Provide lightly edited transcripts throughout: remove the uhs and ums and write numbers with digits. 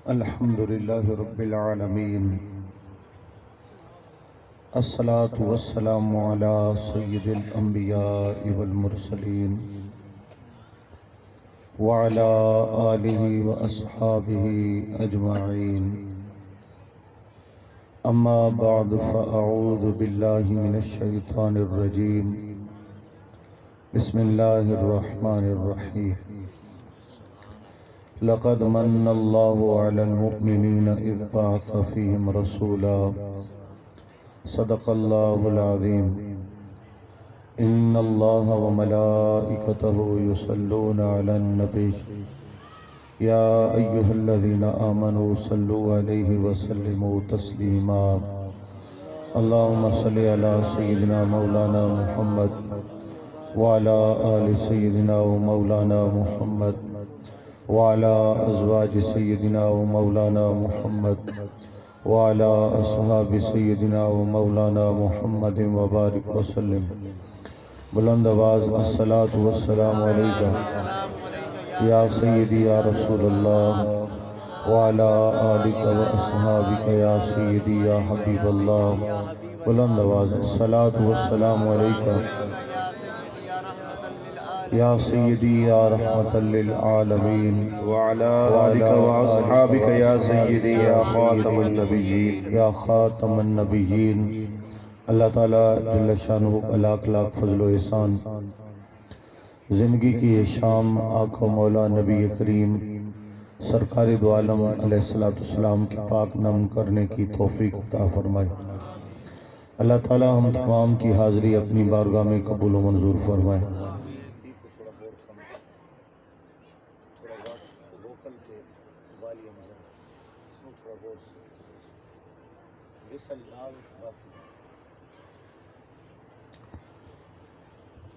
الحمد لله رب العالمين الصلاة والسلام على سيد الأنبياء والمرسلين وعلى آله وأصحابه أجمعين أما بعد فأعوذ بالله من الشيطان الرجيم بسم الله الرحمن الرحيم لقد من الله على المؤمنين إذ بعث فيهم رسولا صدق الله العظيم إن الله وملائكته يصلون على النبي يا أيها الذين آمنوا صلوا عليه وسلموا تسليما اللهم صل على سيدنا مولانا محمد وعلى آل سيدنا ومولانا محمد وعلى أزواج سيدنا ومولانا محمد وعلى أصحاب سيدنا ومولانا محمد وبارك وسلم بلند آواز الصلاة والسلام علیکہ یا سیدی یا رسول اللہ وعلى آلک وأصحابک یا سیدی یا حبیب اللہ بلند آواز الصلاة والسلام علیکہ یا سیدی یا رحمت للعالمین وعلى آلك وأصحابك يا سيدي يا خاتم النبيين یا خاتم النبیین اللہ تعالیٰ جل شانہ لاکھ لاکھ فضل و احسان زندگی کی یہ شام آقا مولا نبی کریم سرکار دو عالم علیہ السلام کی پاک نام کرنے کی توفیق عطا فرمائے اللہ تعالیٰ ہم تمام کی حاضری اپنی بارگاہ میں قبول و منظور فرمائے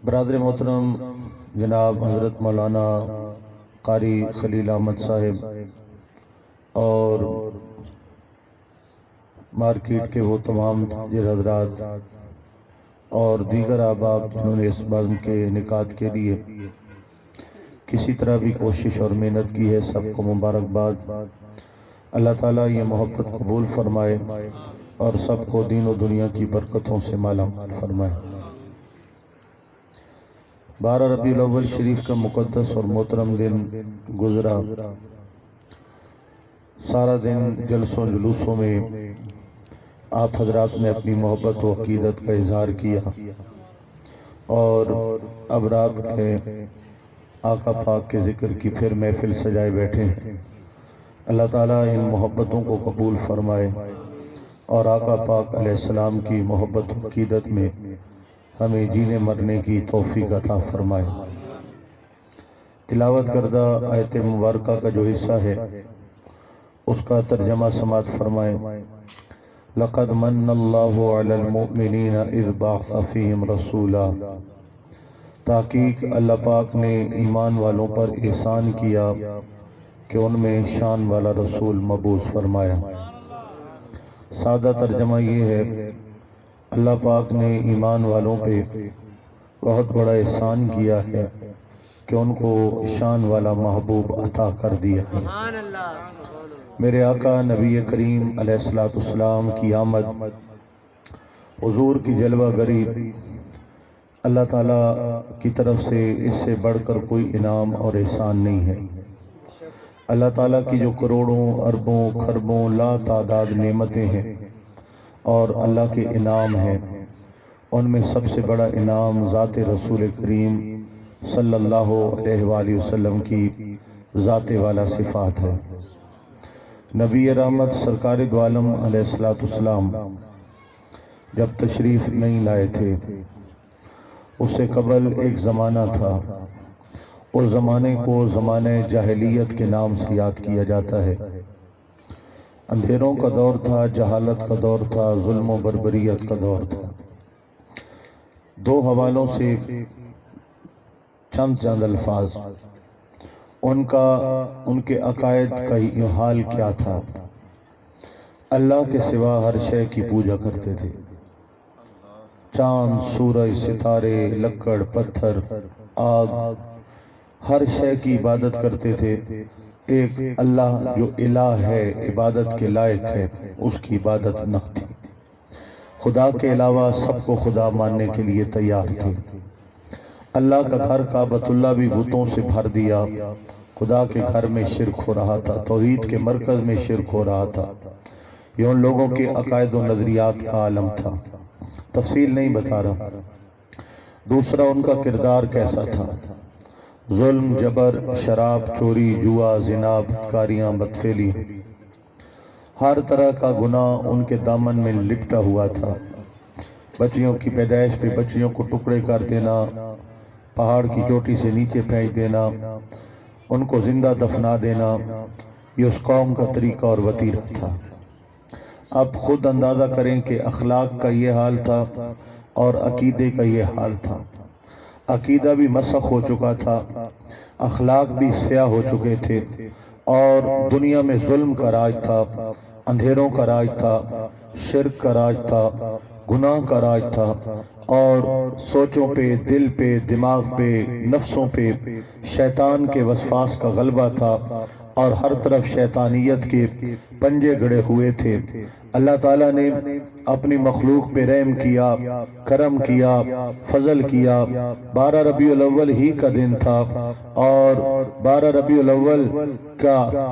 برادر محترم جناب حضرت مولانا قاری خلیل احمد صاحب اور مارکیٹ کے وہ تمام تاجر حضرات اور دیگر احباب جنہوں نے اس بزم کے انعقاد کے لیے کسی طرح بھی کوشش اور محنت کی ہے سب کو مبارکباد اللہ تعالیٰ یہ محبت قبول فرمائے اور سب کو دین و دنیا کی برکتوں سے مالا مال فرمائے 12 ربیع الاول شریف کا مقدس اور محترم دن گزرا سارا دن جلسوں جلوسوں میں آپ حضرات نے اپنی محبت و عقیدت کا اظہار کیا اور اب رات کے آقا پاک کے ذکر کی پھر محفل سجائے بیٹھے ہیں اللہ تعالیٰ ان محبتوں کو قبول فرمائے اور آقا پاک علیہ السلام کی محبت و عقیدت میں ہمیں جینے مرنے کی توفیق عطا فرمائے تلاوت کردہ آیت مبارکہ کا جو حصہ ہے اس کا ترجمہ سماعت فرمائے لقد من اللہ علی المؤمنین اذ بعث فیہم رسولا تحقیق اللہ پاک نے ایمان والوں پر احسان کیا کہ ان میں شان والا رسول مبعوث فرمایا سادہ ترجمہ یہ ہے اللہ پاک نے ایمان والوں پہ بہت بڑا احسان کیا ہے کہ ان کو شان والا محبوب عطا کر دیا ہے میرے آقا نبی کریم علیہ السلام کی آمد حضور کی جلوہ گری اللہ تعالیٰ کی طرف سے اس سے بڑھ کر کوئی انعام اور احسان نہیں ہے اللہ تعالیٰ کی جو کروڑوں اربوں خربوں لا تعداد نعمتیں ہیں اور اللہ کے انعام ہیں ان میں سب سے بڑا انعام ذات رسول کریم صلی اللہ علیہ وآلہ وسلم کی ذات والا صفات ہے نبی رحمت سرکار دو عالم علیہ السلام جب تشریف نہیں لائے تھے اس سے قبل ایک زمانہ تھا اس زمانے کو زمانہ جاہلیت کے نام سے یاد کیا جاتا ہے اندھیروں کا دور تھا جہالت کا دور تھا ظلم و بربریت کا دور تھا دو حوالوں سے چند الفاظ ان کے عقائد کا حال کیا تھا اللہ کے سوا ہر شے کی پوجا کرتے تھے چاند سورج ستارے لکڑ پتھر آگ ہر شے کی عبادت کرتے تھے ایک اللہ جو الہ ہے، عبادت کے لائق ہے، اس کی عبادت نہ تھی۔ خدا کے علاوہ سب کو خدا ماننے کے لیے تیار تھے۔ اللہ کا گھر کعبۃ اللہ بھی بتوں سے بھر دیا۔ خدا کے گھر میں شرک ہو رہا تھا، توحید کے مرکز میں شرک ہو رہا تھا۔ یہ ان لوگوں کے عقائد و نظریات کا عالم تھا، تفصیل نہیں بتا رہا۔ دوسرا ان کا کردار کیسا تھا؟ ظلم، جبر، شراب، چوری، جوا، زنا، بدکاریاں، بدفعلی، ہر طرح کا گناہ ان کے دامن میں لپٹا ہوا تھا۔ بچیوں کی پیدائش پہ بچیوں کو ٹکڑے کر دینا، پہاڑ کی چوٹی سے نیچے پھینک دینا، ان کو زندہ دفنا دینا، یہ اس قوم کا طریقہ اور وتیرہ تھا۔ اب خود اندازہ کریں کہ اخلاق کا یہ حال تھا اور عقیدے کا یہ حال تھا۔ عقیدہ بھی مسخ ہو چکا تھا، اخلاق بھی سیاہ ہو چکے تھے، اور دنیا میں ظلم کا راج تھا، اندھیروں کا راج تھا، شرک کا راج تھا، گناہ کا راج تھا، اور سوچوں پہ، دل پہ، دماغ پہ، نفسوں پہ شیطان کے وسواس کا غلبہ تھا، اور ہر طرف شیطانیت کے پنجے گڑے ہوئے تھے۔ اللہ تعالیٰ نے اپنی مخلوق پہ رحم کیا، کرم کیا، فضل کیا۔ 12 ربیع الاول ہی کا دن تھا، اور 12 ربیع الاول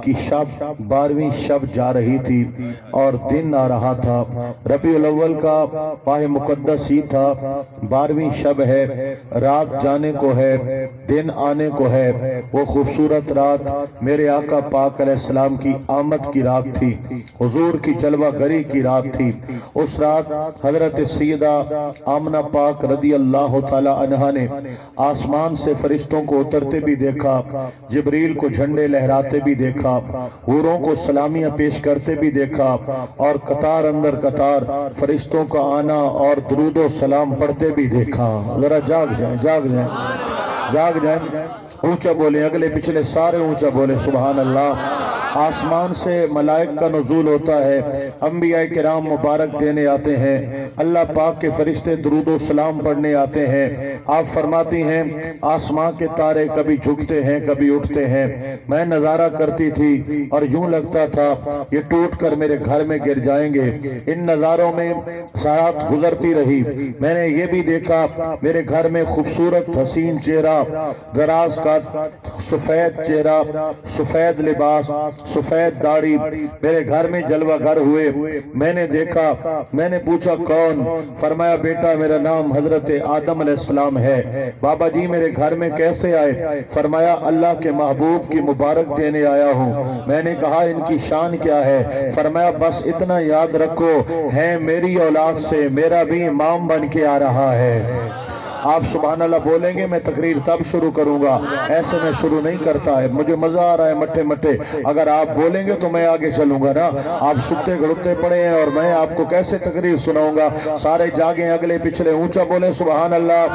کی شب 12ویں شب جا رہی تھی اور دن آ رہا تھا۔ ربیع الاول کا ماہ مقدس ہی تھا، 12ویں شب ہے، رات جانے کو ہے، دن آنے کو ہے۔ وہ خوبصورت رات میرے آقا پاک علیہ السلام کی آمد کی رات تھی، حضور کی جلوہ گری کی رات تھی۔ اس رات حضرت سیدہ آمنہ پاک رضی اللہ تعالی عنہا نے آسمان سے فرشتوں کو اترتے بھی دیکھا، جبریل کو جھنڈے لہراتے بھی دیکھا، حوروں کو سلامیاں پیش کرتے بھی دیکھا، اور قطار اندر قطار فرشتوں کا آنا اور درود و سلام پڑھتے بھی دیکھا۔ ذرا جاگ جائیں، جاگ جائیں، جاگ جائیں، اونچا بولیں، اگلے پچھلے سارے اونچا بولیں سبحان اللہ۔ آسمان سے ملائک کا نزول ہوتا ہے، انبیاء کرام مبارک دینے آتے ہیں، اللہ پاک کے فرشتے درود و سلام پڑھنے آتے ہیں۔ آپ فرماتی ہیں آسمان کے تارے کبھی جھکتے ہیں کبھی اٹھتے ہیں، میں نظارہ کرتی تھی اور یوں لگتا تھا یہ ٹوٹ کر میرے گھر میں گر جائیں گے۔ ان نظاروں میں ساعت گزرتی رہی، میں نے یہ بھی دیکھا میرے گھر میں خوبصورت حسین چہرہ، دراز کا سفید چہرہ، سفید لباس، سفید داڑھی میرے گھر میں جلوہ گر ہوئے۔ میں نے دیکھا، میں نے پوچھا کون؟ فرمایا بیٹا میرا نام حضرت آدم علیہ السلام ہے۔ بابا جی میرے گھر میں کیسے آئے؟ فرمایا اللہ کے محبوب کی مبارک دینے آیا ہوں۔ میں نے کہا ان کی شان کیا ہے؟ فرمایا بس اتنا یاد رکھو ہیں میری اولاد سے، میرا بھی امام بن کے آ رہا ہے۔ آپ سبحان اللہ بولیں گے، میں تقریر تب شروع کروں گا، ایسے میں شروع نہیں کرتا ہے، مجھے مزہ آ رہا ہے مٹھے مٹھے۔ اگر آپ بولیں گے تو میں آگے چلوں گا نا، آپ ستے گھڑتے پڑے ہیں اور میں آپ کو کیسے تقریر سناؤں گا؟ سارے جاگیں، اگلے پچھلے اونچا بولیں سبحان اللہ۔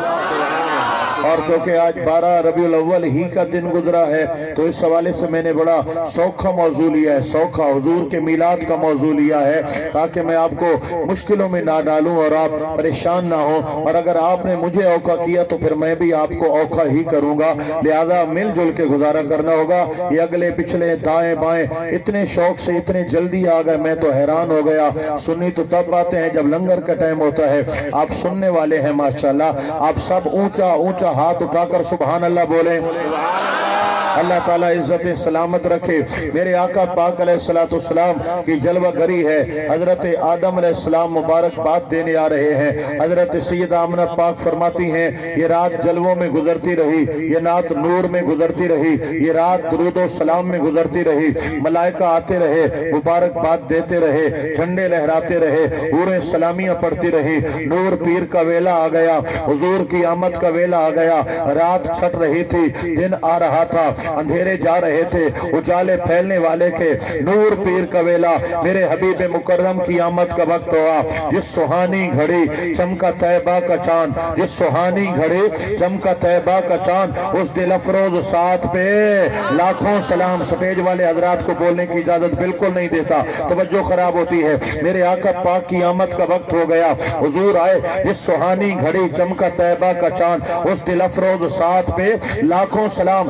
اور چونکہ آج 12 ربیع الاول ہی کا دن گزرا ہے تو اس حوالے سے میں نے بڑا سوکھا موضوع لیا ہے، سوکھا حضور کے میلاد کا موضوع لیا ہے، تاکہ میں آپ کو مشکلوں میں نہ ڈالوں اور آپ پریشان نہ ہوں، اور اگر آپ نے مجھے اوکھا کیا تو پھر میں بھی آپ کو اوکھا ہی کروں گا، لہذا مل جل کے گزارا کرنا ہوگا۔ یہ اگلے پچھلے دائیں بائیں اتنے شوق سے اتنے جلدی آ گئے، میں تو حیران ہو گیا۔ سنی تو تب آتے ہیں جب لنگر کا ٹائم ہوتا ہے، آپ سننے والے ہیں ماشاءاللہ۔ آپ سب اونچا اونچا ہاتھ اٹھا کر سبحان اللہ بولیں۔ اللہ تعالیٰ عزت سلامت رکھے۔ میرے آقا پاک علیہ السلام کی جلوہ گری ہے، حضرت آدم علیہ السلام مبارک بات دینے آ رہے ہیں۔ حضرت سیدہ آمنہ پاک فرماتی ہیں یہ رات جلووں میں گزرتی رہی، یہ رات نور میں گزرتی رہی، یہ رات درود و سلام میں گزرتی رہی، ملائکہ آتے رہے، مبارک بات دیتے رہے، جھنڈے لہراتے رہے، حوریں سلامیاں پڑھتی رہی، نور پیر کا ویلا آ گیا، حضور کی آمد کا ویلا آ گیا، رات چھٹ رہی تھی، دن آ رہا تھا، اندھیرے جا رہے تھے، اجالے پھیلنے والے کے، نور پیر کا ویلا، میرے حبیب مکرم کی آمد کا وقت ہوا۔ جس سہانی گھڑی چمکا طیبہ کا چاند، جس سہانی گھڑی چمکا طیبہ کا چاند، اس دل افروز ساتھ پہ لاکھوں سلام۔ سٹیج والے حضرات کو بولنے کی اجازت بالکل نہیں دیتا، توجہ خراب ہوتی ہے۔ میرے آقا پاک کی آمد کا وقت ہو گیا، حضور آئے، جس سہانی گھڑی چمکا طیبہ کا چاند، اس دل افروز ساتھ پہ لاکھوں سلام۔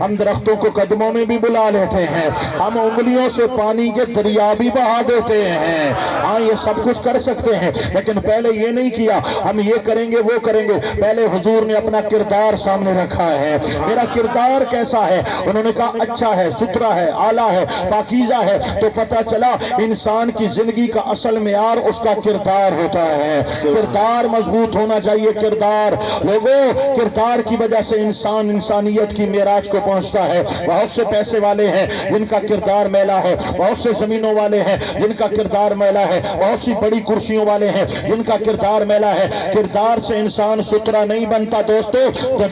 ہم درختوں کو قدموں میں بھی بلا لیتے ہیں، ہم انگلیوں سے پانی کے دریا بھی بہا دیتے ہیں۔ ہاں یہ سب کچھ کر سکتے ہیں، لیکن پہلے یہ نہیں کیا ہم یہ کریں گے وہ کریں گے۔ پہلے حضور نے اپنا کردار سامنے رکھا ہے، میرا کردار کیسا ہے؟ انہوں نے کہا اچھا ہے، ستھرا ہے، اعلیٰ ہے، پاکیزہ ہے۔ تو پتہ چلا انسان کی زندگی کا اصل معیار اس کا کردار ہوتا ہے۔ کردار مضبوط ہونا چاہیے۔ کردار لوگوں، کردار کی وجہ سے انسان انسانیت کی معراج کو پہنچتا ہے۔ بہت سے پیسے والے ہیں جن کا کردار میلا ہے، بہت سے زمینوں والے ہیں جن کا کردار میلا ہے، بہت سی بڑی کرسیوں والے ہیں جن کا کردار میلا ہے۔ کردار سے انسان ستھرا نہیں بنتا دوستو،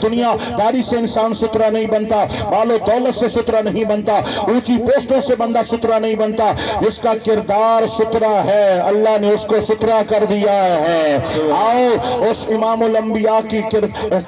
دنیا داری سے انسان ستھرا نہیں بنتا، مال و دولت سے ستھرا نہیں بنتا، اونچی پوسٹوں سے بندہ ستھرا نہیں بنتا۔ جس کا کردار ستھرا ہے اللہ نے اس کو ستھرا کر دیا ہے۔ آؤ اس امام الانبیاء کی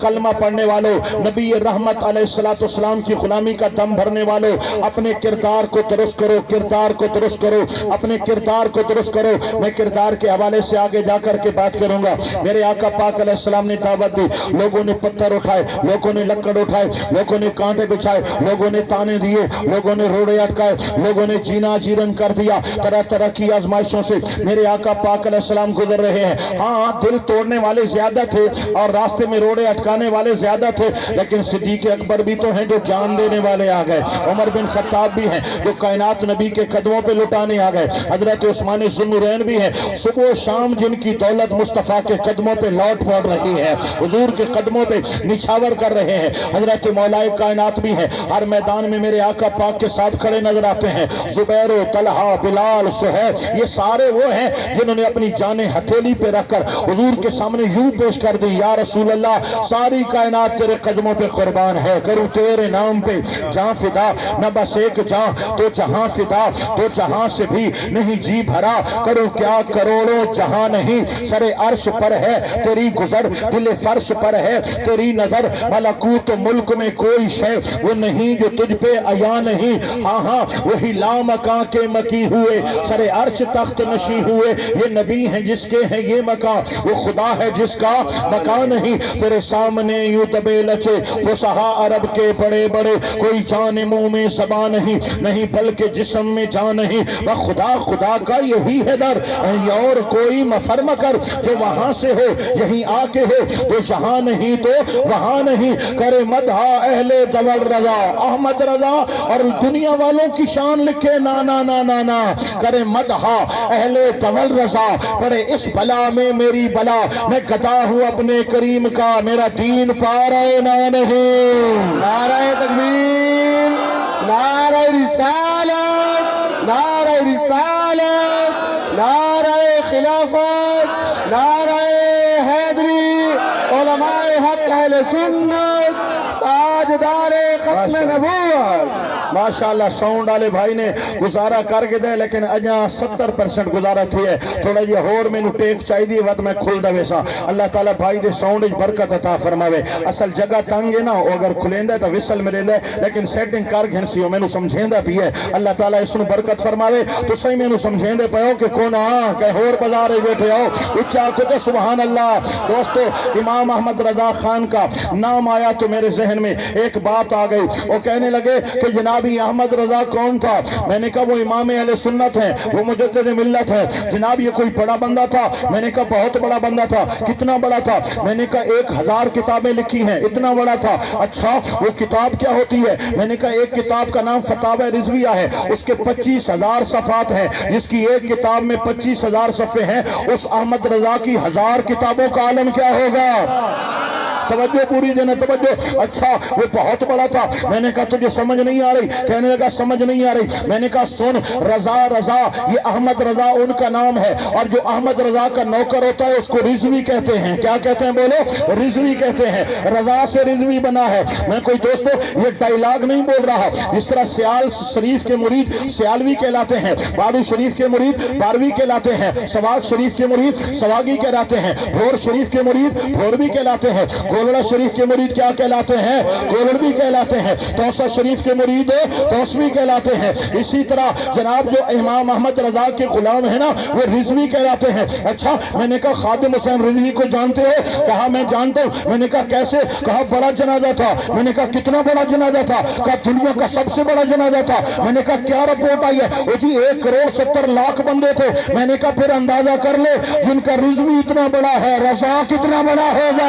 کلمہ پڑھنے والوں، نبی رحمت علیہ السلام کی غلامی کا دم بھرنے والوں، اپنے کردار کو درست کرو، کردار کو درست کرو، اپنے کردار کو درست کرو۔ میں کردار کے حوالے سے آگے جا کر کے بات کروں گا۔ میرے آقا پاک علیہ السلام نے دعوت دی، لوگوں نے پتھر اٹھائے، لوگوں نے لکڑ اٹھائے، لوگوں نے کانٹے بچھائے، لوگوں نے تانے دیے، لوگوں نے روڑے اٹکائے، لوگوں نے جینا جیرن کر دیا۔ طرح طرح کی آزمائشوں سے میرے آقا پاک علیہ السلام گزر رہے ہیں۔ ہاں دل توڑنے والے زیادہ تھے اور راستے میں روڑے اٹکانے والے زیادہ تھے، لیکن صدیق اکبر بھی تو ہیں جو جان دینے والے آ گئے، عمر بن خطاب بھی ہیں جو کائنات نبی کے قدموں پہ لٹانے آ گئے، حضرت عثمان ذوالنورین بھی ہیں، صبح و شام جن کی دولت مصطفیٰ کے قدموں پہ لوٹ پڑ رہی ہے، حضور کے قدموں پہ نچھاور کر رہے ہیں۔ حضرت مولا کائنات بھی ہیں، ہر میدان میں میرے آقا پاک کے ساتھ کھڑے نظر آتے ہیں۔ زبیر و طلحہ، بلال، صہیب، یہ سارے وہ ہیں جنہوں نے اپنی جانیں ہتھیلی پہ رکھ کر حضور کے سامنے یوں پیش کر دی، یا رسول اللہ ساری کائنات تیرے قدموں پہ قربان ہے، کروں تیرے نام پہ جان فدا، نہ بس ایک جان تو جہاں فدا، تو جہاں سے بھی نہیں جی بھرا، کروں کیا کروڑوں جہاں نہیں، سر عرش پر ہے تیری گزر، دل فرش پر ہے تیری نظر، ملکوت ملک میں کوئی شے وہ نہیں جو تجھ پہ عیاں نہیں، ہاں ہاں وہی لامکاں کے مکی ہوئے، سر عرش تخت نشی ہوئے، یہ نبی ہیں جس کے ہیں یہ مکان، وہ خدا ہے جس کا مکان نہیں، تیرے سامنے یوں دبے لچے فصحاء عرب کے بڑے بڑے، کوئی جان منہ میں زبان نہیں بلکہ جسم میں جان نہیں، وہ خدا خدا کا یہی ہے در، اور کوئی مفر مکر جو وہاں سے ہو یہیں آ کے ہو، تو جہاں نہیں تو وہاں نہیں، کرے مدح اہل دول رضا، احمد رضا اور دنیا والوں کی شان لکھے نا نا نا نا نا، کرے مدح اہل دول رضا، پڑے اس بلا میں میری بلا، میں گدا ہوں اپنے کریم کا، میرا دین پارا نہ نہیں۔ نعرہ تکبیر، نعرہ رسالت، نعرہ رسالت، نعرہ خلافت، نعرہ حیدری، علماء حق اہل سنت، تاجدار ختم نبوت۔ ماشاءاللہ ساؤنڈ والے بھائی نے گزارا کر کے دے، لیکن اجا 70% گزارا تھی ہے، تھوڑا جی ہور میں نو ٹیک چاہی دی وقت میں کھل دے ویسا۔ اللہ تعالیٰ بھائی دے ساؤنڈ برکت عطا فرماوے۔ اصل جگہ تنگ ہے نا، وہ اگر کھلیں دے تو وصل میں دے، لیکن سیٹنگ کر گھنسی ہو میں نو سمجھیں دا بھی ہے۔ اللہ تعالیٰ اس نو برکت فرماوے، تو صحیح میں نو سمجھیں دے پہو کہ کون آن کہ ہور بازار بیٹھے ہو، اچھا کو تو سبحان اللہ۔ دوستو امام احمد رضا خان کا نام آیا تو میرے ذہن میں ایک بات آ گئی، وہ کہنے لگے کہ جناب احمد رضا کون تھا؟ میں نے کہا وہ امام اہل سنت ہیں، وہ مجدد ملت ہے۔ جناب یہ کوئی بڑا بندہ تھا؟ میں نے کہا بہت بڑا بندہ تھا۔ کتنا بڑا تھا؟ میں نے کہا 1000 کتابیں لکھی ہیں، اتنا بڑا تھا۔ اچھا وہ کتاب کیا ہوتی ہے؟ میں نے کہا ایک کتاب کا نام فتاوی رضویہ ہے، اس کے 25,000 صفحات ہیں، جس کی ایک کتاب میں 25,000 صفحے ہیں، اس احمد رضا کی 1000 کتابوں کا عالم کیا ہوگا؟ توجہ پوری دینا توجہ۔ اچھا وہ بہت بڑا تھا۔ میں نے کہا تجھے سمجھ نہیں آ رہی؟ کہنے لگا سمجھ نہیں آ رہی۔ میں نے کہا سن، رضا رضا یہ احمد رضا ان کا نام ہے، اور جو احمد رضا کا نوکر ہوتا ہے اس کو رضوی کہتے ہیں۔ کیا کہتے ہیں بولو؟ رضوی کہتے ہیں۔ رضا سے رضوی بنا ہے۔ میں کوئی دوستو یہ ڈائلاگ نہیں بول رہا، جس طرح سیال شریف کے مرید سیالوی کہلاتے ہیں، بارو شریف کے مرید باروی کہلاتے ہیں، سواگ شریف کے مرید سواگی کہلاتے ہیں، بھور شریف کے مرید بھوروی کہلاتے ہیں، کولڑا شریف کے مرید کیا کہلاتے ہیں؟ کولڑوی کہلاتے ہیں۔ توسا شریف کے مرید توسوی کہلاتے ہیں۔ اسی طرح جناب جو امام احمد رضا کے غلام ہیں نا وہ رضوی کہلاتے ہیں۔ اچھا میں نے کہا خادم حسین رضوی کو جانتے ہو؟ کہا میں جانتا ہوں۔ میں نے کہا کیسے؟ کہا بڑا جنازہ تھا۔ میں نے کہا کتنا بڑا جنازہ تھا؟ کہا دنیا کا سب سے بڑا جنازہ تھا۔ میں نے کہا کیا رپورٹ آئی ہے؟ وہ جی 1,70,00,000 بندے تھے۔ میں نے کہا پھر اندازہ کر لے جن کا رضوی اتنا بڑا ہے رضا کتنا بڑا ہوگا۔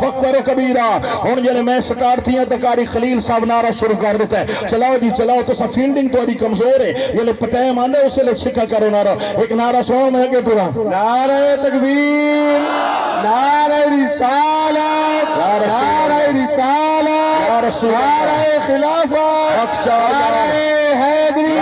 اکبر و کبیرہ۔ ہوں جنہیں میں سٹار تھیاں تو قاری خلیل صاحب نعرہ شروع کر دیتا ہے چلاؤ جی چلاؤ تو سا فیلڈنگ تو اڑی کمزور ہے یہ لے پٹائے ماندے اسے لے چھکا کرو نعرہ ایک نعرہ سنو میں کے پورا نعرہ تکبیر، نعرہ رسالت، نعرہ رسالت، نعرہ خلافت، نعرہ حیدری،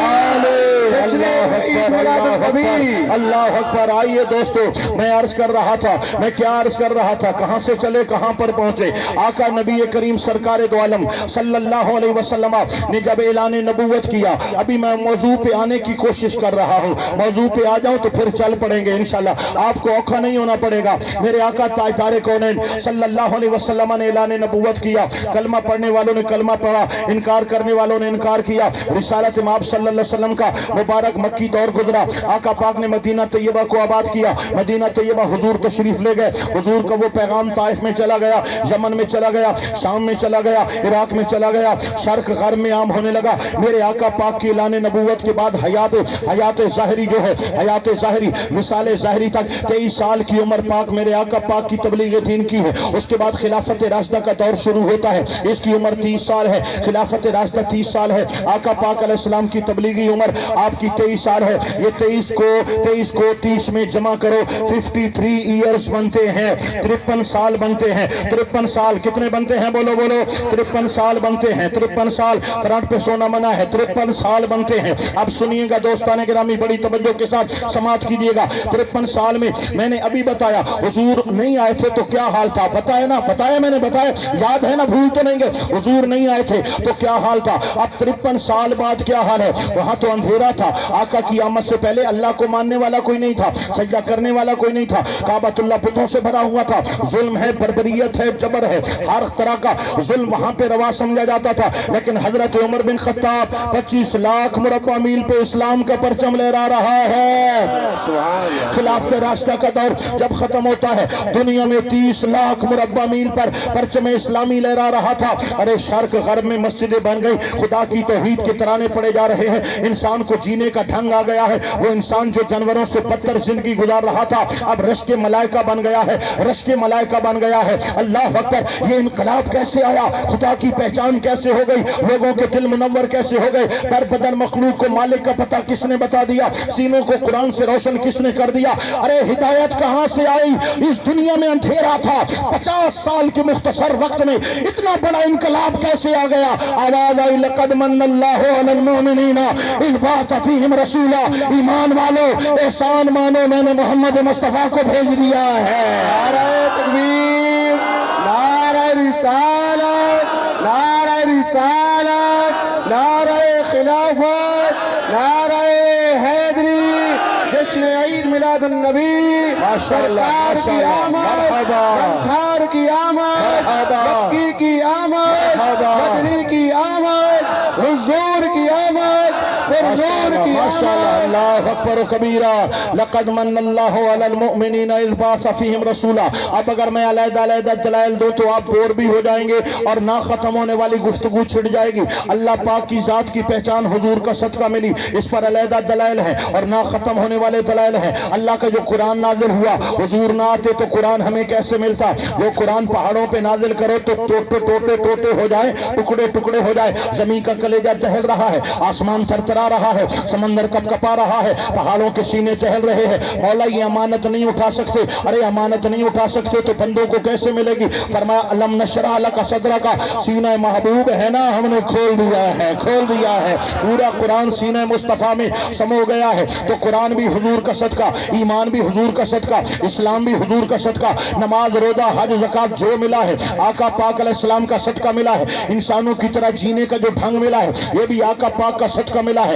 اللہ اکبر۔ آئیے دوستو میں عرض کر رہا تھا میں کیا عرض کر رہا تھا کہاں سے چلے کہاں پر پہنچے؟ آقا نبی کریم سرکار دو عالم صلی اللہ علیہ وسلم نے جب اعلان نبوت کیا ابھی میں موضوع پہ آنے کی کوشش کر رہا ہوں موضوع پہ آ جاؤں تو پھر چل پڑیں گے انشاءاللہ آپ کو اوکھا نہیں ہونا پڑے گا۔ میرے آقا تاجدار کونین صلی اللہ علیہ وسلم نے اعلان نبوت کیا کلمہ پڑھنے والوں نے کلمہ پڑھا انکار کرنے والوں نے انکار کیا رسالت مآب صلی اللہ علیہ وسلم کا مبارک مکی دور گزرا آقا پاک نے مدینہ طیبہ کو آباد کیا مدینہ طیبہ حضور تشریف لے گئے حضور کا وہ پیغام طائف میں چلا گیا یمن میں چلا گیا شام میں چلا گیا عراق میں چلا گیا شرق غرب میں عام ہونے لگا۔ میرے آقا پاک کی اعلان نبوت کے بعد حیات ظاہری جو ہے حیات ظاہری وصال ظاہری تک 23 سال کی عمر پاک میرے آقا پاک کی تبلیغ دین کی ہے۔ اس کے بعد خلافت راشدہ کا دور شروع ہوتا ہے اس کی عمر 30 سال ہے خلافت راشدہ 30 سال ہے آقا پاک علیہ السلام کی تبلیغی عمر آپ کی 23 سال ہے۔ یہ 23 کو 30 میں جمع کرو 53 ایئرز بنتے ہیں 53 سال بنتے ہیں 53 سال کتنے بنتے ہیں بولو 53 سال بنتے ہیں 53 سال فرانٹ پہ سونا منع ہے 53 سال بنتے ہیں۔ اب سنیے گا دوستان گرامی بڑی توجہ کے ساتھ سماعت کیجیے گا 53 سال میں نے ابھی بتایا حضور نہیں آئے تھے تو کیا حال تھا بتایا نا بتایا میں نے بتایا یاد ہے نا بھول تو نہیں گئے حضور نہیں آئے تھے تو کیا حال تھا اب 53 سال بعد کیا حال ہے وہاں تو اندھیرا تھا آقا کی آمد سے پہلے اللہ کو ماننے والا کوئی نہیں تھا سجدہ کرنے والا کوئی نہیں تھا کعبۃ اللہ پتوں سے بھرا ہوا تھا ظلم ہے بربریت ہے جبر ہے ہر طرح کا ظلم وہاں پہ روا سمجھا جاتا تھا لیکن حضرت عمر بن خطاب 25 لاکھ مربع میل پہ اسلام کا پرچم لہرا رہا ہے۔ خلافت راشدہ کا دور جب ختم ہوتا ہے دنیا میں 30 لاکھ مربع میل پر پرچم اسلامی لہرا رہا تھا۔ ارے شرق غرب میں مسجدیں بن گئی خدا کی توحید کے ترانے پڑے جا رہے ہیں انسان کو جینے کا ڈھنگ آ گیا ہے وہ انسان جو جانوروں سے بدتر زندگی گزار رہا تھا اب رش کے ملائکہ بن گیا ہے رش کے ملائکہ بن گیا ہے۔ اللہ اکبر یہ انقلاب کیسے آیا خدا کی پہچان کیسے ہو گئی لوگوں کے دل منور کیسے ہو گئے در بدن مخلوق کو مالک کا پتہ کس نے بتا دیا سینوں کو قرآن سے روشن کس نے کر دیا۔ ارے ہدایت کہاں سے آئی اس دنیا میں اندھیرا تھا 50 سال کے مختصر وقت میں اتنا بڑا انقلاب کیسے آ گیا۔ آواز آئی لقد من اللہ علی المؤمنین اذ بعث فیہم رسولا ایمان والو احسان مانو میں نے محمد مصطفیٰ کو بھیج دیا ہے۔ نعرہ تکبیر، نعرہ رسالت، نعرہ رسالت، نعرہ خلافت، نعرہ حیدری، جشن عید میلاد النبی، سرکار کی آمد، جنٹھار کی آمد، مکی کی آمد، بدری کی آمد، حضور کی آمد، حضور کی آمد۔ اللہ اکبر و کبیرہ لقد من اللہ علی المؤمنین اذ بعث فیہم رسولا۔ اب اگر میں علیحدہ علیحدہ دلائل دو تو آپ بور بھی ہو جائیں گے اور نہ ختم ہونے والی گفتگو چھڑ جائے گی۔ اللہ پاک کی ذات کی پہچان حضور کا صدقہ ملی اس پر علیحدہ دلائل ہیں اور نہ ختم ہونے والے دلائل ہیں۔ اللہ کا جو قرآن نازل ہوا حضور نہ آتے تو قرآن ہمیں کیسے ملتا؟ جو قرآن پہاڑوں پہ نازل کرو تو ٹوٹے ہو جائے ٹکڑے ہو جائے زمین کا کلیجہ دہل رہا ہے آسمان تھرتھرا رہا ہے سمندر کپکپا رہا ہے پہاڑوں کے سینے چہل رہے ہیں مولا یہ امانت نہیں اٹھا سکتے۔ ارے امانت نہیں اٹھا سکتے تو بندوں کو کیسے ملے گی؟ فرمایا الم نشرح لک صدرک سینہ محبوب ہے نا ہم نے کھول دیا ہے پورا قرآن سینہ مصطفیٰ میں سمو گیا ہے۔ تو قرآن بھی حضور کا صدقہ ایمان بھی حضور کا صدقہ اسلام بھی حضور کا صدقہ نماز روزہ حج زکات جو ملا ہے آقا پاک علیہ السلام کا صدقہ ملا ہے انسانوں کی طرح جینے کا جو ڈھنگ ملا ہے یہ بھی آقا پاک کا صدقہ ملا ہے۔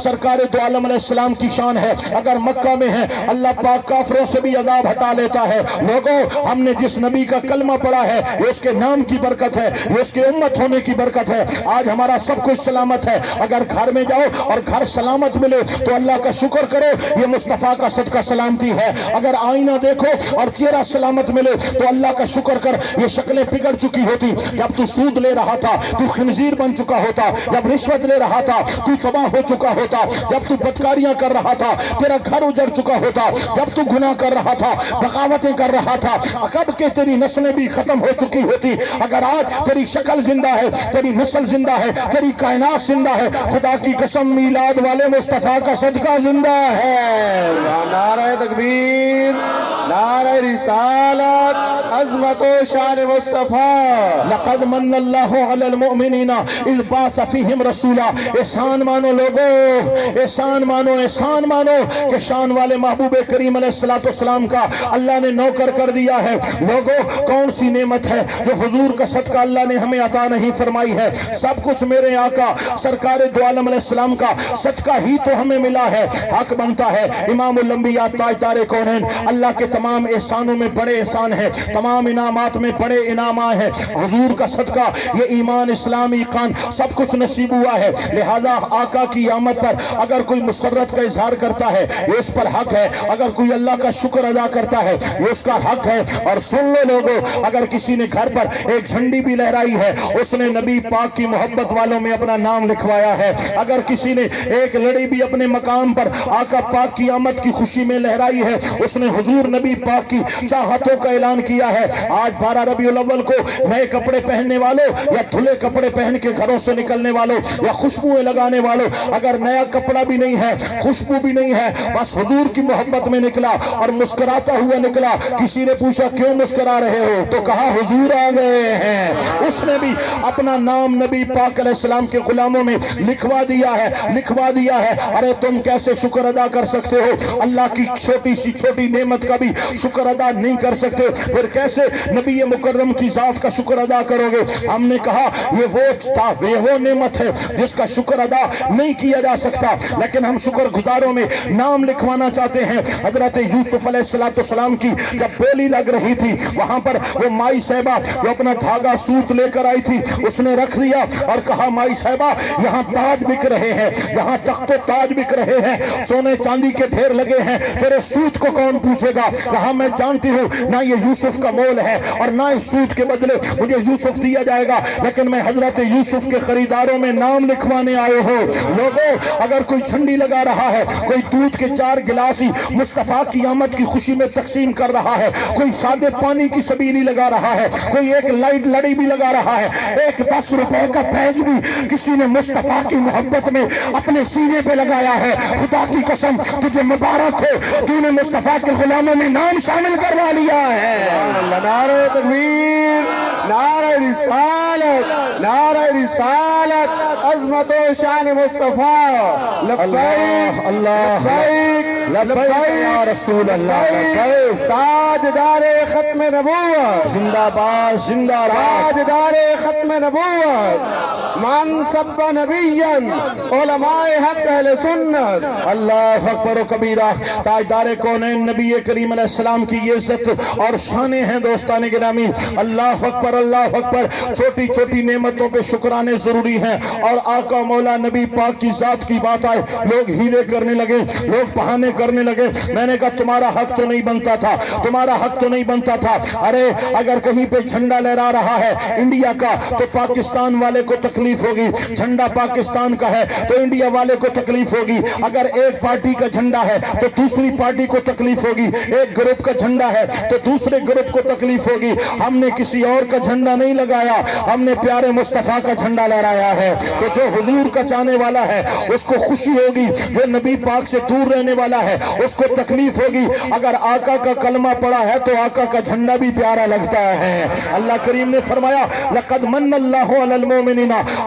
سرکار دو عالم علیہ السلام کی شان ہے. اگر مکہ میں ہے اللہ پاک کافروں سے بھی عذاب ہٹا لیتا ہے. لوگوں ہم نے جس نبی کا کلمہ پڑھا ہے یہ اس کے نام کی برکت ہے, یہ اس کے امت ہونے کی برکت ہے. آج ہمارا سب کچھ سلامت ہے. اگر گھر میں جاؤ اور گھر سلامت ملے تو اللہ کا شکر کرو, یہ مصطفیٰ کا صدقہ سلامتی ہے. اگر آئینہ دیکھو اور چہرہ سلامت ملے تو اللہ کا شکر کر, یہ شکلیں بگڑ چکی ہوتی. جب تو سود لے رہا تھا تو خنزیر بن چکا ہوتا, جب رشوت لے رہا تھا تو تباہ ہو چکا ہوتا, جب تو بدکاریاں کر رہا تھا تیرا گھر اجڑ چکا ہوتا, جب تو گناہ کر رہا تھا بغاوتیں کر رہا تھا کب کہ تیری نسلیں بھی ختم ہو چکی ہوتی. اگر آج تیری شکل زندہ ہے, تیری نسل زندہ ہے, تیری کائنات زندہ ہے, خدا کی قسم میلاد والے مصطفیٰ کا صدقہ زندہ ہے. نعرہ تکبیر, نعرہ رسالت, عظمت و شان مصطفیٰ. لقد من اللہ علی المؤمنین اذ بعث فیہم رسولا. احسان مانو لوگو, احسان مانو, احسان مانو کہ شان والے محبوب کریم علیہ السلام کا اللہ نے نوکر کر دیا ہے. لوگو کون سی نعمت ہے جو حضور کا صدقہ اللہ نے ہمیں عطا نہیں فرمائی ہے؟ سب کچھ میرے آقا سرکار دو عالم علیہ السلام کا صدقہ ہی تو ہمیں ملا ہے. حق بنتا ہے امام الانبیاء تاجدار کونین, اللہ کے تمام احسانوں میں بڑے احسان ہیں, تمام انعامات میں بڑے انعامات ہیں. حضور کا صدقہ یہ ایمان, اسلام, ایقان سب کچھ نصیب ہوا ہے. لہذا آقا کی آمد پر اگر کوئی مسرت کا اظہار کرتا ہے یہ اس پر حق ہے, اگر کوئی اللہ کا شکر ادا کرتا ہے یہ اس کا حق ہے. اور سن لو لوگو, اگر کسی نے گھر پر ایک جھنڈی بھی لہرائی ہے اس نے نبی پاک کی محبت والوں میں اپنا نام لکھوایا ہے. اگر کسی نے ایک لڑی بھی اپنے مقام پر آقا پاک کی آمد کی خوشی میں لہرائی ہے اس نے حضور نبی پاک کی چاہتوں کا اعلان کیا ہے. آج 12 ربیع الاول کو نئے کپڑے پہننے والوں یا دھلے کپڑے پہن کے گھروں سے نکلنے والوں یا خوشبوئیں لگانے والوں, اگر نیا کپڑا بھی نہیں ہے, خوشبو بھی نہیں ہے, بس حضور کی محبت میں نکلا اور مسکراتا ہوا نکلا. کسی نے پوچھا کیوں مسکرا رہے ہو تو کہا حضور آ گئے ہیں. اس نے بھی اپنا نام نبی پاک علیہ السلام کے غلاموں میں لکھوا دیا ہے, لکھوا دیا ہے. ارے تم کیسے شکر ادا کر سکتے ہو؟ اللہ کی چھوٹی سی چھوٹی نعمت کا بھی شکر ادا نہیں کر سکتے, پھر کیسے نبی مکرم کی ذات کا شکر ادا کرو گے؟ ہم نے کہا یہ وہ نعمت ہے جس کا شکر ادا نہیں کیا جا سکتا, لیکن ہم شکر گزاروں میں نام لکھوانا چاہتے ہیں. حضرت یوسف علیہ السلام کی جب بولی لگ رہی تھی وہاں پر وہ مائی صاحبہ جو اپنا دھاگا سوت لے کر آئی تھی اس نے رکھ دیا اور کہا مائی صاحبہ یہاں تاج بک رہے ہیں, یہاں تخت و تاج بک رہے ہیں, سونے چاندی کے ڈھیر لگے ہیں, تیرے سوت کو کون پوچھے گا؟ کہا میں جانتی ہوں نہ یہ یوسف کا مول ہے اور نہ اس سوت کے بدلے مجھے یوسف دیا جائے گا, لیکن میں حضرت یوسف کے خریداروں میں نام لکھوانے آئے ہو. لوگوں اگر کوئی جھنڈی لگا رہا ہے, کوئی دودھ کے 4 گلاس ہی مصطفیٰ کی آمد کی خوشی میں تقسیم کر رہا ہے, کوئی سادے پانی کی سبیلی لگا رہا ہے, کوئی ایک لائٹ لڑی بھی لگا رہا ہے, ایک 10 روپے کا پیج بھی کسی نے مصطفیٰ کی محبت میں اپنے سینے پہ لگایا ہے, خدا کی قسم تجھے مبارک ہو, تو نے مصطفیٰ کے غلاموں میں نام شامل کروا لیا ہے. نعرہ تکبیر, نعرہ رسالت, نعرہ رسالت, عظمت و شان مصطفیٰ. لبیک اللہ لبیک یا رسول اللہ, تاجدار ختم نبوت, زندہ باد, زندہ باد. تاجدار ختم نبوت, من سب نبیا, علماء حق اہل سنت. اللہ اکبر و کبیرہ. تاجدار کونین نبی کریم علیہ السلام کی یہ عزت اور شانیں ہیں دوستان گرامی. اللہ اکبر, اللہ اکبر. چھوٹی چھوٹی نعمتوں پہ شکرانے ضروری ہیں, اور آقا مولا نبی پاک کی ذات کی بات آئے لوگ ہیلے کرنے لگے, لوگ بہانے کرنے لگے. میں نے کہا تمہارا حق تو نہیں بنتا تھا, تمہارا حق تو نہیں بنتا تھا. ارے اگر کہیں پہ جھنڈا لہرا رہا ہے انڈیا کا تو پاکستان والے کو تکلیف ہوگی, جھنڈا پاکستان کا ہے تو انڈیا والے کو تکلیف ہوگی. اگر ایک پارٹی کا جھنڈا ہے تو دوسری پارٹی کو تکلیف ہوگی, ایک گروپ کا جھنڈا ہے تو دوسرے گروپ کو تکلیف ہوگی. ہم نے کسی اور کا جھنڈا نہیں لگایا, ہم نے پیارے مصطفیٰ کا جھنڈا لہرایا ہے. تو جو حضور کا چاہنے والا ہے اس کو خوشی ہوگی, جو نبی پاک سے دور رہنے والا ہے اس کو تکلیف ہوگی. اگر آقا کا کلمہ پڑا ہے تو آقا کا جھنڈا بھی پیارا لگتا ہے. اللہ کریم نے فرمایا لقد من اللہ علی المؤمنین,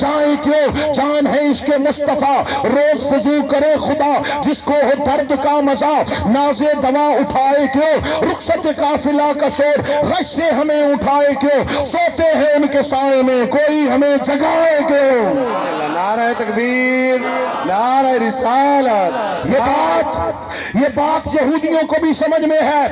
جائیں کیوں، جان ہے عشق مصطفیٰ، روز فضو کرے خدا، جس کو ہو درد کا مزہ، ناز دوا اٹھائے کیوں، رخصت قافلہ کا شور، غش سے ہمیں اٹھائے کیوں، سوتے ہیں ان کے سائے میں، کوئی ہمیں جگائے کیوں۔ نعرہ تکبیر، نعرہ رسالت۔ یہ بات یہودیوں کو بھی سمجھ میں ہے،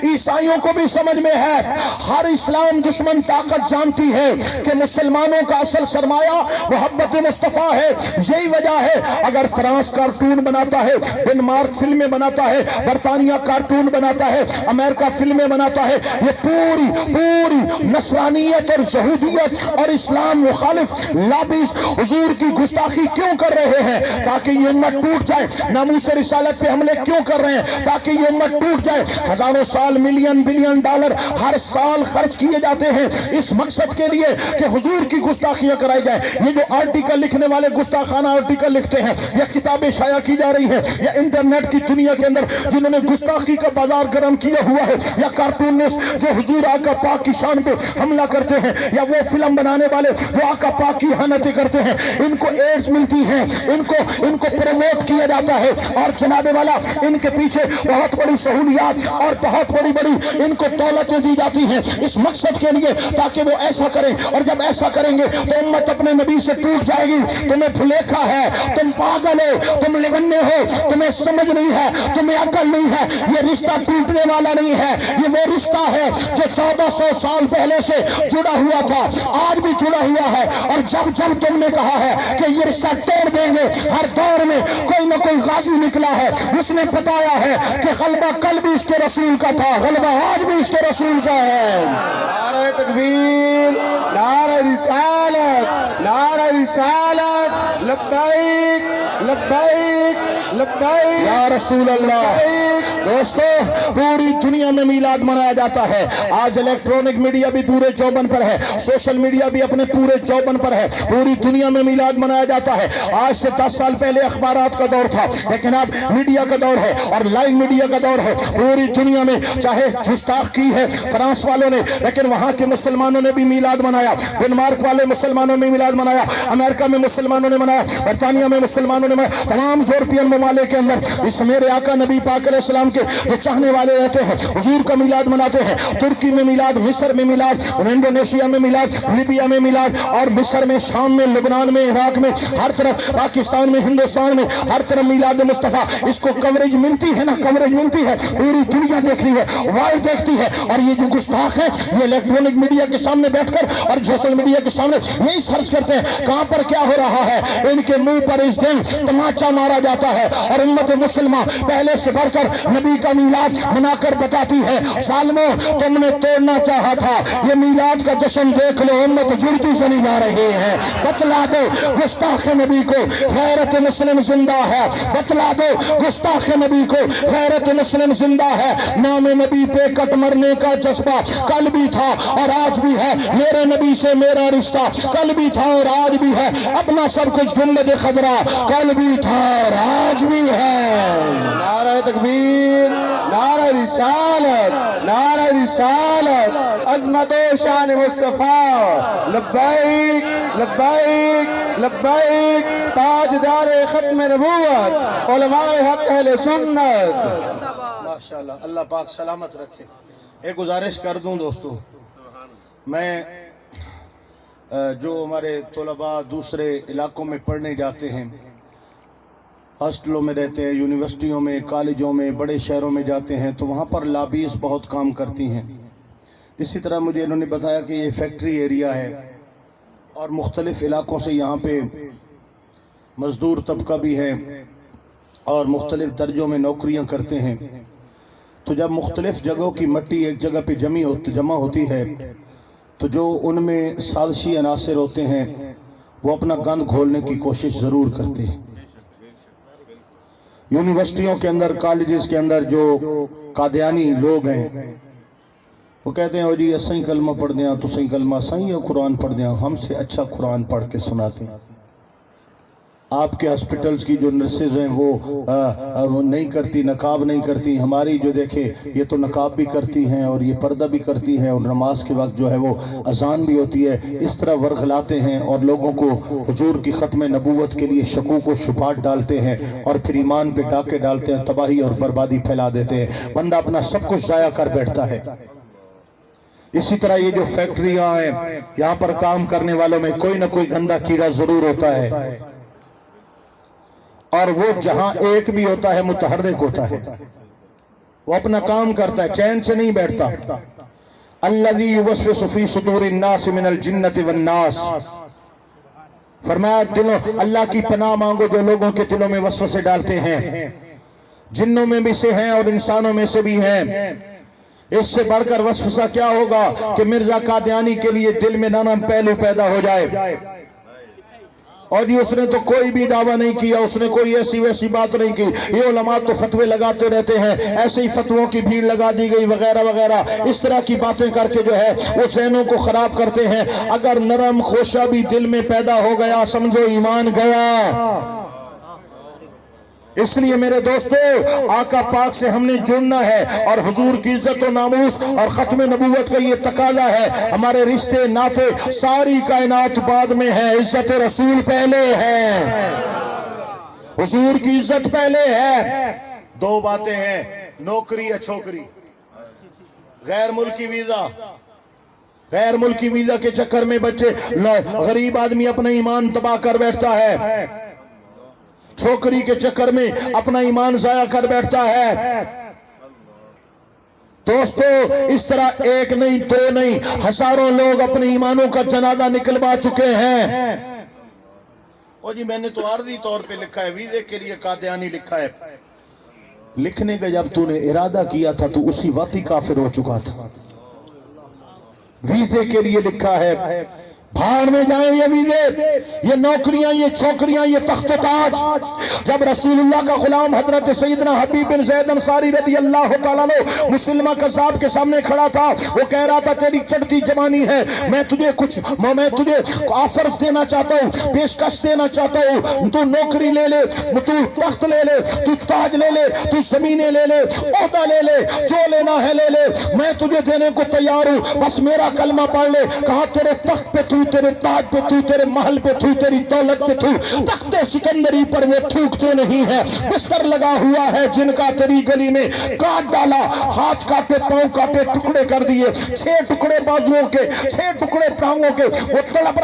عیسائیوں کو بھی سمجھ میں ہے، ہر اسلام دشمن طاقت جانتی ہے کہ مسلمانوں کا اصل سرمایہ محبت مصطفیٰ ہے۔ یہی وجہ ہے اگر فرانس کارٹون بناتا ہے، ڈنمارک فلمیں بناتا ہے، برطانیہ کارٹون بناتا ہے، امریکہ فلمیں بناتا ہے، یہ پوری نصرانیت اور یہودیت اور اسلام مخالف لابیز حضور کی گستاخی کیوں کر رہے ہیں؟ تاکہ یہ امت ٹوٹ جائے۔ ناموس رسالت پہ حملے کیوں کر رہے ہیں؟ تاکہ یہ امت ٹوٹ جائے۔ ہزاروں سال ملین بلین ڈالر ہر سال خرچ کیے جاتے ہیں اس مقصد کے لیے کہ حضور کی گستاخیاں کرائی جائے۔ یہ جو آرٹیکل لکھنے والے گستاخانہ آرٹیکل لکھتے ہیں، یا کتابیں شائع کی جا رہی ہیں، یا انٹرنیٹ کی دنیا کے اندر جنہوں نے گستاخی کا بازار گرم کیا ہوا ہے، یا کارٹونسٹ جو حضور آقا پاک کی شان پہ حملہ کرتے ہیں، یا وہ فلم بنانے والے جو آقا پاک کی احانتیں کرتے ہیں، ان کو ایڈز ملتی ہیں، ان کو پروموٹ کیا جاتا ہے، اور جناب والا ان کے پیچھے بہت بڑی سہولیات اور بہت بڑی ان کو دولتیں دی جاتی ہیں اس مقصد کے لیے تاکہ وہ ایسا کریں۔ اور جب ایسا کریں گے تو امت اپنے نبی سے ٹوٹ جائے گی۔ تمہیں بھلیکھا ہے، تم پاگل ہو، تم لگنے ہو، تمہیں سمجھ نہیں ہے، تمہیں عقل نہیں ہے۔ یہ رشتہ ٹوٹنے والا نہیں ہے، یہ وہ رشتہ ہے جو 1400 سال پہلے سے جڑا ہوا تھا، آج بھی جڑا ہوا ہے۔ اور جب تم نے کہا ہے کہ یہ رشتہ توڑ دیں گے، ہر دور میں کوئی نہ کوئی غازی نکلا ہے، اس نے بتایا ہے کہ غلبہ کل بھی اس کے رسول کا تھا، غلبہ آج بھی اس کے رسول کا ہے۔ نعرہ تکبیر، نعرہ رسالت، نعرہ رسالت، لبیک لبیک لبیک یا رسول اللہ۔ دوستو، پوری دنیا میں میلاد منایا جاتا ہے۔ آج الیکٹرونک میڈیا بھی پورے چوبن پر ہے، سوشل میڈیا بھی اپنے پورے چوبن پر ہے، پوری دنیا میں میلاد منایا جاتا ہے۔ آج سے 10 سال پہلے اخبارات کا دور تھا، لیکن اب میڈیا کا دور ہے اور لائیو میڈیا کا دور ہے۔ پوری دنیا میں چاہے گستاخ کی ہے فرانس والوں نے، لیکن وہاں کے مسلمانوں نے بھی میلاد منایا، ڈنمارک والے مسلمانوں نے میلاد منایا، امریکہ میں مسلمانوں نے منایا، برطانیہ میں مسلمانوں نے منایا، تمام یورپین ممالک کے اندر اس میرے آقا نبی پاک علیہ السلام کے جو چاہنے والے رہتے ہیں حضور کا میلاد مناتے ہیں۔ ترکی میں میلاد، مصر میں میلاد، انڈونیشیا میں میلاد، لیبیا میں میلاد، اور مصر میں، شام میں، لبنان میں، عراق میں، ہر طرف، پاکستان میں، ہندوستان میں، ہر طرف میلاد مصطفیٰ۔ اس کو کوریج ملتی ہے نا، کوریج ملتی ہے، پوری دنیا دیکھ رہی ہے، ورلڈ دیکھتی ہے۔ اور یہ جو گستاخ ہیں یہ الیکٹرونک میڈیا کے سامنے بیٹھ کر اور سوشل میڈیا کے سامنے یہی سرچ کرتے ہیں کہاں پر کیا ہو رہا ہے۔ ان کے منہ پر اس دن تماچا مارا جاتا ہے، اور امت مسلمہ پہلے سے بڑھ کر نبی کا میلاد منا کر بتاتی ہے، ظالموں تم نے توڑنا چاہا تھا، یہ میلاد کا جشن دیکھ لو، امت جڑتی چلی جا رہی ہے۔ بتلا دو گستاخ نبی کو غیرت مسلم زندہ ہے، بتلا دو گستاخ نبی کو غیرت مسلم زندہ ہے۔ نام نبی پہ کٹ مرنے کا جذبہ کل بھی تھا اور آج بھی ہے، میرے نبی سے میرا رشتہ کل بھی تھا اور آج بھی ہے، اپنا سب کچھ گنبد خضرا کل بھی تھا اور آج بھی ہے۔ نعرہ تکبیر، نعرہ رسالت، نعرہ رسالت، عظمت و شان مصطفیٰ، لبیک لبیک لبیک، تاجدار ختم نبوت، علماء حق اہل سنت۔ ماشاءاللہ، اللہ پاک سلامت رکھے۔ ایک گزارش کر دوں دوستو، میں جو ہمارے طلباء دوسرے علاقوں میں پڑھنے جاتے ہیں، ہاسٹلوں میں رہتے ہیں، یونیورسٹیوں میں، کالجوں میں، بڑے شہروں میں جاتے ہیں، تو وہاں پر لابیز بہت کام کرتی ہیں۔ اسی طرح مجھے انہوں نے بتایا کہ یہ فیکٹری ایریا ہے اور مختلف علاقوں سے یہاں پہ مزدور طبقہ بھی ہے اور مختلف درجوں میں نوکریاں کرتے ہیں۔ تو جب مختلف جگہوں کی مٹی ایک جگہ پہ جمع ہوتی ہے تو جو ان میں سازشی عناصر ہوتے ہیں وہ اپنا گند گھولنے کی کوشش ضرور کرتے ہیں۔ یونیورسٹیوں کے اندر، کالجز کے اندر جو قادیانی لوگ ہیں وہ کہتے ہیں جی اسیں کلمہ پڑھ دیا تو سہیں کلمہ، سہیں قرآن پڑھ دیا، ہم سے اچھا قرآن پڑھ کے سناتے ہیں۔ آپ کے ہاسپٹلز کی جو نرسز ہیں وہ نہیں کرتی، نقاب نہیں کرتی. ہماری جو دیکھیں یہ تو نقاب بھی کرتی ہیں اور یہ پردہ بھی کرتی ہیں اور نماز کے وقت جو ہے وہ اذان بھی ہوتی ہے. اس طرح ورغلاتے ہیں اور لوگوں کو حضور کی ختم نبوت کے لیے شکوک و شبہات ڈالتے ہیں اور پھر ایمان پہ ڈاکے ڈالتے ہیں، تباہی اور بربادی پھیلا دیتے ہیں. بندہ اپنا سب کچھ ضائع کر بیٹھتا ہے. اسی طرح یہ جو فیکٹریاں ہیں، یہاں پر کام کرنے والوں میں کوئی نہ کوئی گندا کیڑا ضرور ہوتا ہے، اور وہ جہاں ایک بھی ہوتا ہے متحرک ہوتا ہے. وہ اپنا کام کرتا ہے، چین سے نہیں بیٹھتا. الذی یوسوس فی صدور الناس من الجنۃ والناس. فرمایا دلوں اللہ کی پناہ مانگو جو لوگوں کے دلوں میں وسوسے ڈالتے ہیں، جنوں میں بھی سے ہیں اور انسانوں میں سے بھی ہیں. اس سے بڑھ کر وسوسہ کیا ہوگا کہ مرزا قادیانی کے لیے دل میں نرم پہلو پیدا ہو جائے. اور یہ اس نے تو کوئی بھی دعویٰ نہیں کیا، اس نے کوئی ایسی ویسی بات نہیں کی. یہ علماء تو فتوے لگاتے رہتے ہیں، ایسے ہی فتووں کی بھیڑ لگا دی گئی وغیرہ وغیرہ. اس طرح کی باتیں کر کے جو ہے وہ ذہنوں کو خراب کرتے ہیں. اگر نرم خوشہ بھی دل میں پیدا ہو گیا سمجھو ایمان گیا. اس لیے میرے دوستو آقا پاک سے ہم نے جڑنا ہے، اور حضور کی عزت و ناموس اور ختم نبوت کا یہ تقاضا ہے. ہمارے رشتے ناطے ساری کائنات بعد میں ہے، عزت رسول پہلے ہے، حضور کی عزت پہلے ہے. دو باتیں ہیں، نوکری یا چھوکری. غیر ملکی ویزا، غیر ملکی ویزا کے چکر میں بچے غریب آدمی اپنا ایمان تباہ کر بیٹھتا ہے، چھوکری کے چکر میں اپنا ایمان ضائع کر بیٹھتا ہے. دوستو اس طرح ایک نہیں دو نہیں ہزاروں لوگ اپنے ایمانوں کا جنازہ نکلوا چکے ہیں. اور جی میں نے تو عارضی طور پہ لکھا ہے، ویزے کے لیے قادیانی لکھا ہے. لکھنے کا جب تو نے ارادہ کیا تھا تو اسی وقت ہی کافر ہو چکا تھا. ویزے کے لیے لکھا ہے، بھاڑ میں جائیں یہ ویزے، یہ نوکریاں، یہ چھوکریاں، یہ تخت و تاج. جب رسول اللہ کا غلام حضرت سیدنا حبیب بن زید انصاری رضی اللہ تعالیٰ عنہ مسلمہ قذاب کے سامنے کھڑا تھا، وہ کہہ رہا تھا تیری چڑھتی جوانی ہے، میں تجھے آفرز دینا چاہتا ہوں، پیشکش دینا چاہتا ہوں. تو نوکری لے لے، تو تخت لے لے، تو تاج لے لے، تو زمینیں لے لے، عہدہ لے لے، جو لینا ہے لے لے، میں تجھے دینے کو تیار ہوں، بس میرا کلمہ پڑھ لے. کہا تیرے تخت پہ تو، تیرے تاج پہ تو، تیرے محل پہ تو، تیری دولت پہ تو، تخت سکندری پر وہ تھوکتے نہیں ہے. بستر لگا ہوا ہے جن کا تیری گلی میں کاٹ ڈالا، ہاتھ کاٹے، پاؤں کاٹے، ٹکڑے کر دیے، 6 ٹکڑے بازوؤں کے، 6 ٹکڑے ٹانگوں کے. وہ تڑپ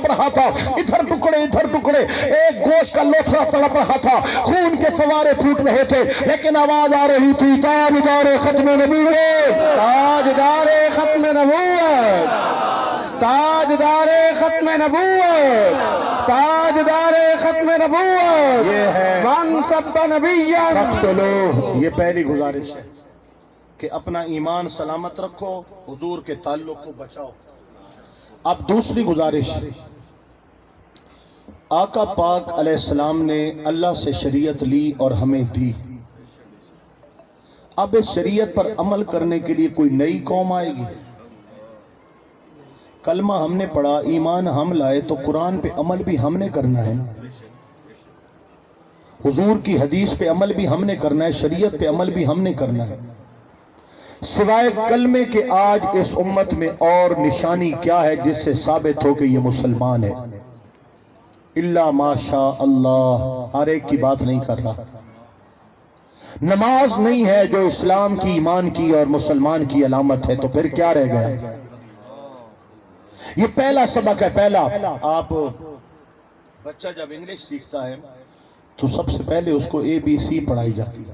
رہا تھا، ادھر ٹکڑے ادھر ٹکڑے، ایک گوشت کا لوتھڑا تڑپ رہا تھا، خون کے فوارے پھوٹ رہے تھے، لیکن آواز آ رہی تھی تاجدار ختم نبوت، تاجدار ختم نبوت، تاجدار ختم نبوت، تاجدار ختم نبوت. یہ ہے من سب نبیًا فاقتلوہ. یہ پہلی گزارش ہے کہ اپنا ایمان سلامت رکھو، حضور کے تعلق کو بچاؤ. اب دوسری گزارش، آقا پاک علیہ السلام نے اللہ سے شریعت لی اور ہمیں دی. اب اس شریعت پر عمل کرنے کے لیے کوئی نئی قوم آئے گی. کلمہ ہم نے پڑھا، ایمان ہم لائے، تو قرآن پہ عمل بھی ہم نے کرنا ہے نا. حضور کی حدیث پہ عمل بھی ہم نے کرنا ہے، شریعت پہ عمل بھی ہم نے کرنا ہے. سوائے کلمے کے آج اس امت میں اور نشانی کیا ہے جس سے ثابت ہو کہ یہ مسلمان ہے؟ اللہ ماشاء اللہ، ہر ایک کی بات نہیں کر رہا. نماز نہیں ہے جو اسلام کی، ایمان کی اور مسلمان کی علامت ہے، تو پھر کیا رہ گیا؟ یہ پہلا سبق ہے. پہلا، آپ بچہ جب انگلش سیکھتا ہے تو سب سے پہلے اس کو ABC پڑھائی جاتی ہے.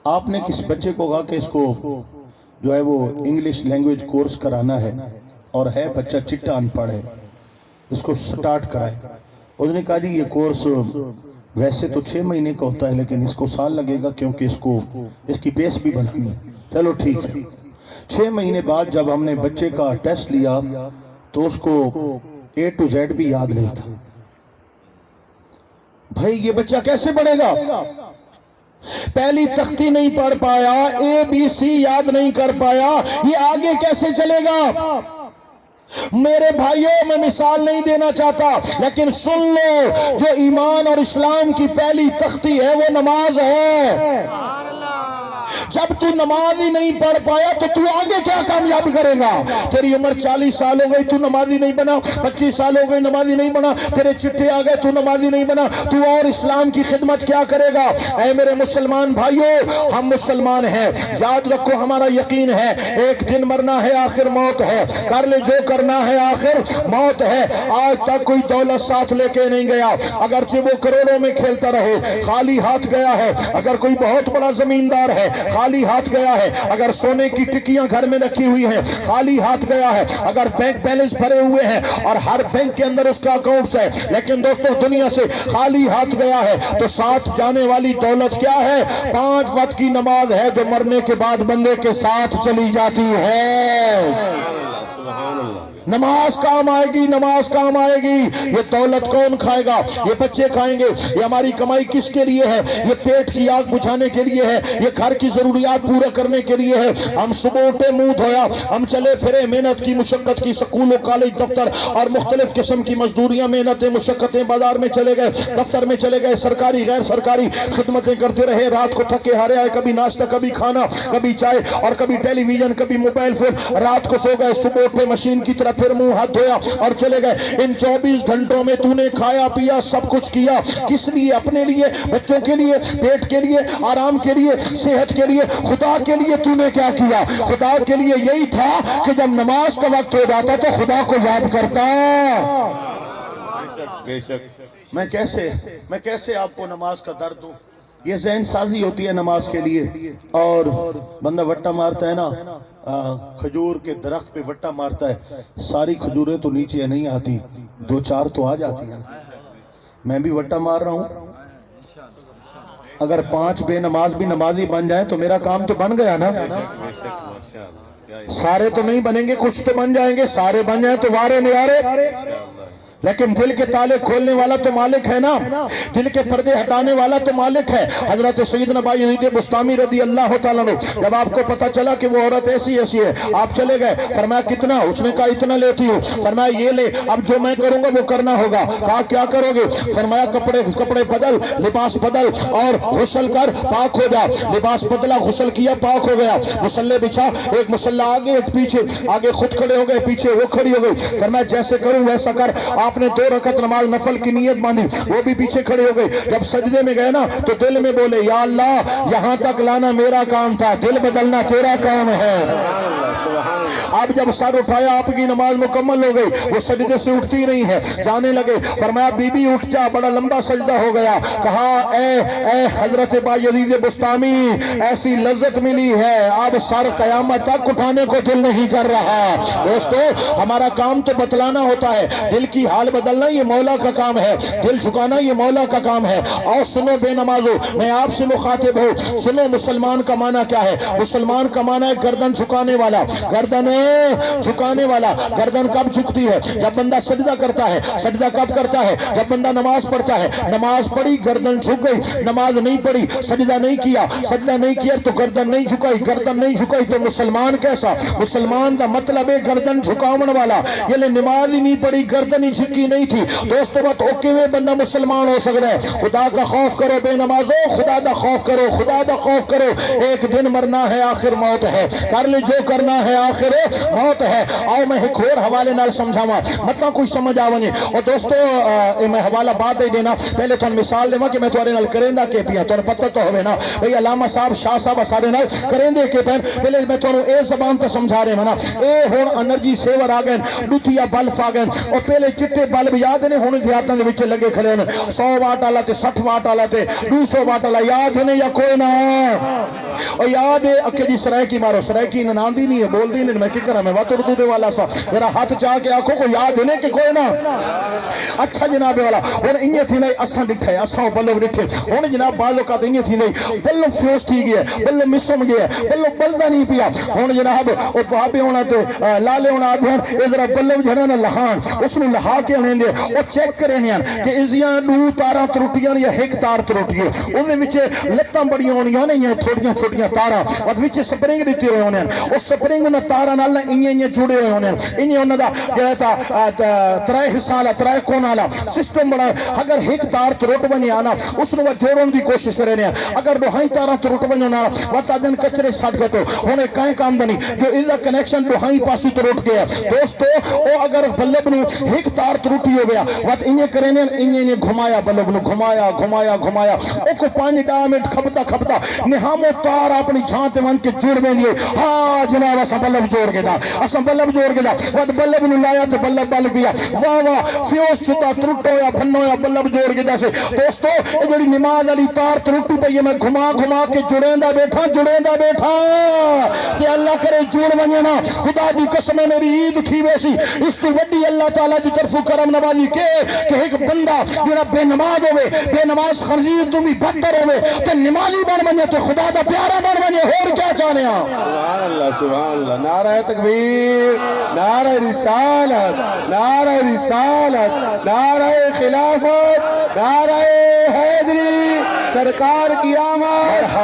آپ نے کس بچے کو کہا کہ اس کو جو ہے وہ انگلش لینگویج کورس کرانا ہے، اور ہے بچہ چٹا ان پڑھ ہے، اس کو سٹارٹ کرائے. اس نے کہا جی یہ کورس ویسے تو 6 مہینے کا ہوتا ہے لیکن اس کو سال لگے گا کیونکہ اس کی بیس بھی بنانی ہے. چلو ٹھیک ہے. 6 مہینے بعد جب ہم نے بچے کا ٹیسٹ لیا تو اس کو A to Z بھی یاد نہیں تھا. بھائی یہ بچہ کیسے پڑھے گا؟ پہلی تختی نہیں پڑھ پایا، ABC یاد نہیں کر پایا، یہ آگے کیسے چلے گا؟ میرے بھائیوں میں مثال نہیں دینا چاہتا لیکن سن لو، جو ایمان اور اسلام کی پہلی تختی ہے وہ نماز ہے۔ جب تو نماز ہی نہیں پڑھ پایا تو تو آگے کیا کامیاب کرے گا؟ تیری عمر 40 سال ہو گئی تو نمازی نہیں بنا، 25 سال ہو گئی نمازی نہیں بنا، تیرے چٹے آ گئے تو نمازی نہیں بنا، تو اور اسلام کی خدمت کیا کرے گا؟ اے میرے مسلمان بھائیوں، ہم مسلمان ہیں، یاد رکھو ہمارا یقین ہے ایک دن مرنا ہے، آخر موت ہے، کر لے جو کرنا ہے، آخر موت ہے۔ آج تک کوئی دولت ساتھ لے کے نہیں گیا، اگرچہ وہ کروڑوں میں کھیلتا رہے، خالی ہاتھ گیا ہے۔ اگر کوئی بہت بڑا زمیندار ہے، خالی ہاتھ گیا ہے۔ اگر سونے کی ٹکیاں گھر میں رکھی ہوئی ہیں، خالی ہاتھ گیا ہے۔ اگر بینک بیلنس بھرے ہوئے ہیں اور ہر بینک کے اندر اس کا اکاؤنٹس ہے، لیکن دوستو دنیا سے خالی ہاتھ گیا ہے، تو ساتھ جانے والی دولت کیا ہے؟ 5 وقت کی نماز ہے جو مرنے کے بعد بندے کے ساتھ چلی جاتی ہے۔ نماز کام آئے گی، نماز کام آئے گی۔ یہ دولت کون کھائے گا؟ یہ بچے کھائیں گے۔ یہ ہماری کمائی کس کے لیے ہے؟ یہ پیٹ کی آگ بجھانے کے لیے ہے، یہ گھر کی ضروریات پورا کرنے کے لیے ہے۔ ہم صبح اٹھے، منہ دھویا، ہم چلے پھرے، محنت کی، مشقت کی، سکول و کالج دفتر اور مختلف قسم کی مزدوریاں، محنتیں، مشقتیں، بازار میں چلے گئے، دفتر میں چلے گئے، سرکاری غیر سرکاری خدمتیں کرتے رہے، رات کو تھکے ہارے آئے، کبھی ناشتہ، کبھی کھانا، کبھی چائے اور کبھی ٹیلی ویژن، کبھی موبائل فون، رات کو سو گئے، صبح اٹھے مشین کی طرح پھر منہ ہاتھ دھویا اور چلے گئے۔ ان 24 گھنٹوں میں تو نے کھایا پیا، سب کچھ کیا، کس لیے؟ اپنے لیے، بچوں کے لیے، پیٹ کے لیے، آرام کے لیے، صحت کے لیے۔ خدا کے لیے تو نے کیا کیا؟ خدا کے لیے یہی تھا کہ جب نماز کا وقت ہو جاتا تو خدا کو یاد کرتا۔ بے شک میں کیسے آپ کو نماز کا درد دوں؟ یہ ذہن سازی ہوتی ہے نماز کے لیے، اور بندہ وٹا مارتا ہے نا، کھجور کے درخت پہ وٹا مارتا ہے، ساری کھجوریں تو نیچے نہیں آتی، 2-4 تو آ جاتی ہیں۔ میں بھی وٹا مار رہا ہوں، اگر 5 بے نماز بھی نمازی بن جائیں تو میرا کام تو بن گیا نا۔ سارے تو نہیں بنیں گے، کچھ تو بن جائیں گے، سارے بن جائیں تو وارے نیارے، لیکن دل کے تالے کھولنے والا تو مالک ہے نا، دل کے پردے ہٹانے والا تو مالک ہے۔ حضرت سیدنا بائی یزید بستامی رضی اللہ تعالیٰ عنہ، جب آپ کو پتا چلا کہ وہ عورت ایسی ہے، آپ چلے گئے، فرمایا کتنا؟ اس نے کہا اتنا لیتی ہوں۔ فرمایا یہ لے، اب جو میں کروں گا وہ کرنا ہوگا۔ کہا کیا کرو گے؟ فرمایا کپڑے بدل، لباس بدل اور غسل کر، پاک ہو جا۔ لباس بدلا، غسل کیا، پاک ہو گیا، مصلے بچھا، ایک مصلہ آگے ایک پیچھے، آگے خود کھڑے ہو گئے، پیچھے وہ کھڑی ہو گئی۔ فرمایا جیسے کروں ویسا کر۔ آپ نے 2 رکعت نماز نفل کی نیت باندھی، وہ بھی پیچھے کھڑے ہو گئے۔ جب سجدے میں گئے نا تو دل میں بولے یا اللہ یہاں تک لانا میرا کام تھا، دل بدلنا تیرا کام ہے۔ اب جب سر اٹھایا آپ کی نماز مکمل ہو گئی، وہ سجدے سے اٹھتی نہیں ہے، جانے لگے۔ فرمایا بی بی اٹھ جا، بڑا لمبا سجدہ ہو گیا۔ کہا اے حضرت باجدید بستامی، ایسی لذت ملی ہے اب سر قیامت تک اٹھانے کو دل نہیں کر رہا۔ دوستو ہمارا کام تو بتلانا ہوتا ہے، دل کی حال بدلنا یہ مولا کا کام ہے، دل جھکانا یہ مولا کا کام ہے۔ اور سنو بے نمازو، میں آپ سے مخاطب ہوں، سنو مسلمان کا معنی کیا ہے؟ مسلمان کا معنی ہے گردن جھکانے والا، گردن جھکانے والا۔ گردن کب جھکتی ہے؟ جب بندہ سجدہ کرتا ہے۔ سجدہ کب کرتا ہے؟ جب بندہ نماز پڑھتا ہے۔ نماز پڑھی، گردن جھک گئی، نماز نہیں پڑھی، سجدہ نہیں کیا، سجدہ نہیں کیا تو گردن نہیں جھکائی، گردن نہیں جھکائی تو مسلمان کیسا؟ مسلمان کا مطلب ہے گردن جھکاون والا، یعنی نماز ہی نہیں پڑھی، گردن ہی جھکی نہیں تھی، دوستو بات اوکے میں بندہ مسلمان ہو سکتا ہے۔ خدا کا خوف کرو بے نمازو، خدا دا خوف کرو، خدا دا خوف کرو، ایک دن مرنا ہے، آخر موت ہے، کر لے جو کرنا ہے، آخر موت ہے۔ آؤ میں ایک اور حوالے نال سمجھاواں، مطلب کوئی سمجھ آوانی۔ اور دوستو میں حوالہ بات دے دینا، پہلے تو مثال لیوا کہ میں تھوڑے نال کریندہ کے پیا، تو پتہ تو ہوئے نا بھئی علامہ صاحب شاہ صاحب سارے نال کریندے کے پین، پہلے میں تھوڑے اے زبان تو سمجھا رہے ہیں، اے ہون انرجی سیور آ گئے، لتھیا بلف آ گئے، اور پہلے چٹے بلب یاد نہیں ہونے دیاتاں دے وچے لگے کھڑے ہیں، 100 واٹ والا تے 60 واٹ والا تے 200 واٹ والا، یاد ہے یا کوئی نہ؟ اور یاد ہے کہ جی سرائکی مارو، سرائکی نناندی نہیں ہے، بول دی نہیں، میں کی کرا میں وات اردو دے والا سا، میرا ہاتھ چاہ کے آنکھوں کو یاد ہے کہ کوئی نہ؟ اچھا جناب والا ہن انہی تھی نہیں، اساں ڈٹھے، اساں بلو ڈٹھے، ہن جناب بعض اوقات انہی تھی نہیں، بلو فیوس تھی گیا، بلو مسم گیا، بلو بلدا نہیں پیا، ہن جناب او بابے ہونا تے لالے ہونا آدھے ادھر بلو جھنا نہ لہان، اس نے لہا کے آنے دے وہ چیک کریں کہ ازیاں دو تاراں ترٹیاں یا ایک تار ترٹی ہے انہیں وچے لتاں بڑی ہونیاں نہیں تھوڑیاں چھوٹیاں تاراں اور وچے سپرنگ دیتی ہوئے ہونے ہیں اس سپرنگ انہیں تاراں نال انہیں جڑے ہوئے ہونے ہیں انہیں انہیں دا جڑا تا ترائے حصالا ترائے کونالا سسٹم بڑا اگر ایک تار ترٹ بنی آنا اس نے وہ جوڑن دی کوشش کرے ہیں اگر دوہائی تاراں ترٹ بنی آنا وقت آدن کچرے ساتھ گھٹو ہونے کائیں کام دنی جو ادھا کنیکشن دوہائی پاسی ترٹ گیا دوستو او اگر بلب نو ایک تار ترٹی ہو گیا وقت انہیں کریں انہیں گھمایا بلب نو گھمایا گھمایا گھمایا او کو 5 منٹ کھپتا کھپتا نہامو تار اپنی جھانتے ون کے جڑ میں لیے ہاں جناب اسا بلب جوڑ گے دا اسا بلب جوڑ گے دا وقت بلب نو لایا تو بلب بل گیا واہ واہ فیوز شتا ترٹو یا بھنو یا بلب جوڑ گے دا سے دوستو یہ جڑی نماز علی تار ترٹی پہ یہ میں گھما گھما کے جڑیں دا بیٹھا کہ اللہ کرے جوڑ ونینا خدا دی قسم میری عید تھی ویسی اس تو وڈی اللہ تعالیٰ دی طرف کرم نوازی کہ ایک بندہ جڑا بے نماز ہوئے بے نماز خنزیر تو بھی بدتر ہوئے تو نمازی بن بنے تو خدا دا پیارا بن بنے اور کیا چاہنے ہیں سبحان اللہ نعرہ تکبیر نعرہ رسالت نعرہ رسالت نعرہ خلافت نعرہ حیدری سرکار کی آمد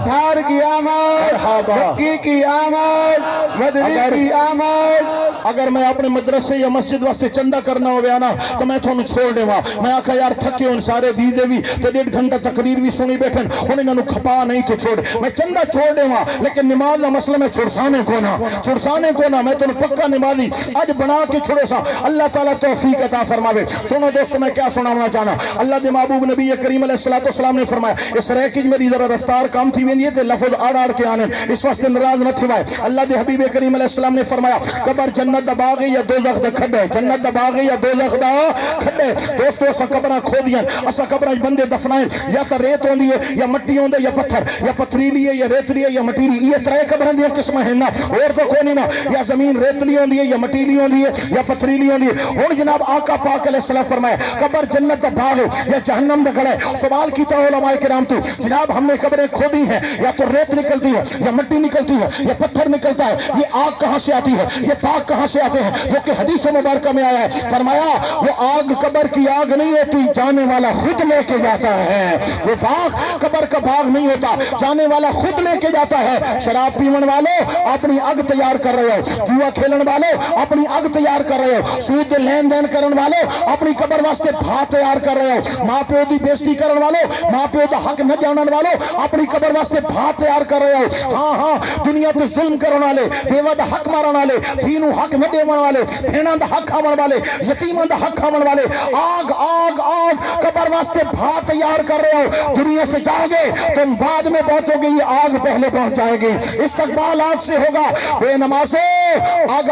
دھار کی آمد مکی کی آمد مدنی کی آمد اگر میں اپنے مدرسے یا مسجد واسطے چندہ کرنا ہو گیا نا تو میں تھوڑا چھوڑ دے وہاں میں آکھا یار تھکے ان سارے دیدے بھی تو 1.5 گھنٹہ تقریر بھی سنی بیٹھن انہیں انہوں کھپا نہیں تو چھوڑ میں چندہ چھوڑ دے وہاں لیکن نماز کا مسئلہ میں چھڑسانے کو نا میں تو پکا نمازی آج بنا کے چھوڑے سا اللہ تعالیٰ توفیق عطا فرماوے سنو دوستو میں کیا سنانا چاہنا اللہ دے محبوب نبی کریم علیہ السلام نے فرمایا اس ریکج میری ذرا رفتار کام تھی ویندی ہے تے لفظ آڑ کے آنے اس واسطے ناراض نہ تھوائے اللہ دے حبیب کریم علیہ السلام نے فرمایا قبر جنت دا باغ یا دوزخ دا کھڈے جنت دا باغ یا دوزخ دا کھڈے دوستو اسا قبراں کھودیاں اسا قبراں بندے دفنائیں یا تا ریت ہوندی ہے یا مٹی ہوندے یا پتھر یا پتھریلی ہے یا ریتلی ہے یا مٹیلی یہ ترے قبراں دی قسمیں ہیں نا اور تو کوئی نہیں نا یا زمین ریتلی ہوندی ہے یا مٹیلی ہوندی ہے یا پتھریلی ہوندی ہے ہن جناب آقا پاک علیہ السلام فرمایا قبر جنت دا باغ یا جہنم دا گڑا سوال کیتا علماء کرام تو جناب ہم نے قبریں کھودی ہیں یا تو ریت نکلتی ہے یا مٹی نکلتی ہے یا پتھر نکلتا ہے یہ آگ کہاں سے آتی ہے یہ پاک کہاں سے آتے ہیں جو کہ حدیث مبارکہ میں آیا ہے فرمایا وہ آگ قبر کی آگ نہیں ہوتی جانے والا خود لے کے جاتا ہے وہ باغ قبر کا باغ نہیں ہوتا جانے والا خود لے کے جاتا ہے شراب پیون والوں اپنی آگ تیار کر رہے ہو جوا کھیلن والوں اپنی آگ تیار کر رہے ہو سود لین دین کرن والوں اپنی قبر واسطے بھا تیار کر رہے ہو ماں پیو دی بےزتی کرن والوں ماں پیو دا حق نہ جانن والوں اپنی قبر واسطے بھا تیار کر رہے ہو ہاں ہاں دنیا تے ظلم کرن والے بیوہ دا حق مارن والے دینو حق نہ دیون والے بھیڑاں دا حق کھاون والے یتیماں دا حق کھاون والے آگ آگ آگ قبر واسطے بھا تیار کر رہے ہو دنیا سے جاؤ گے تم بعد میں پہنچو گے یہ آگ پہلے پہنچائے گی استقبال آگ سے ہوگا بے نمازوں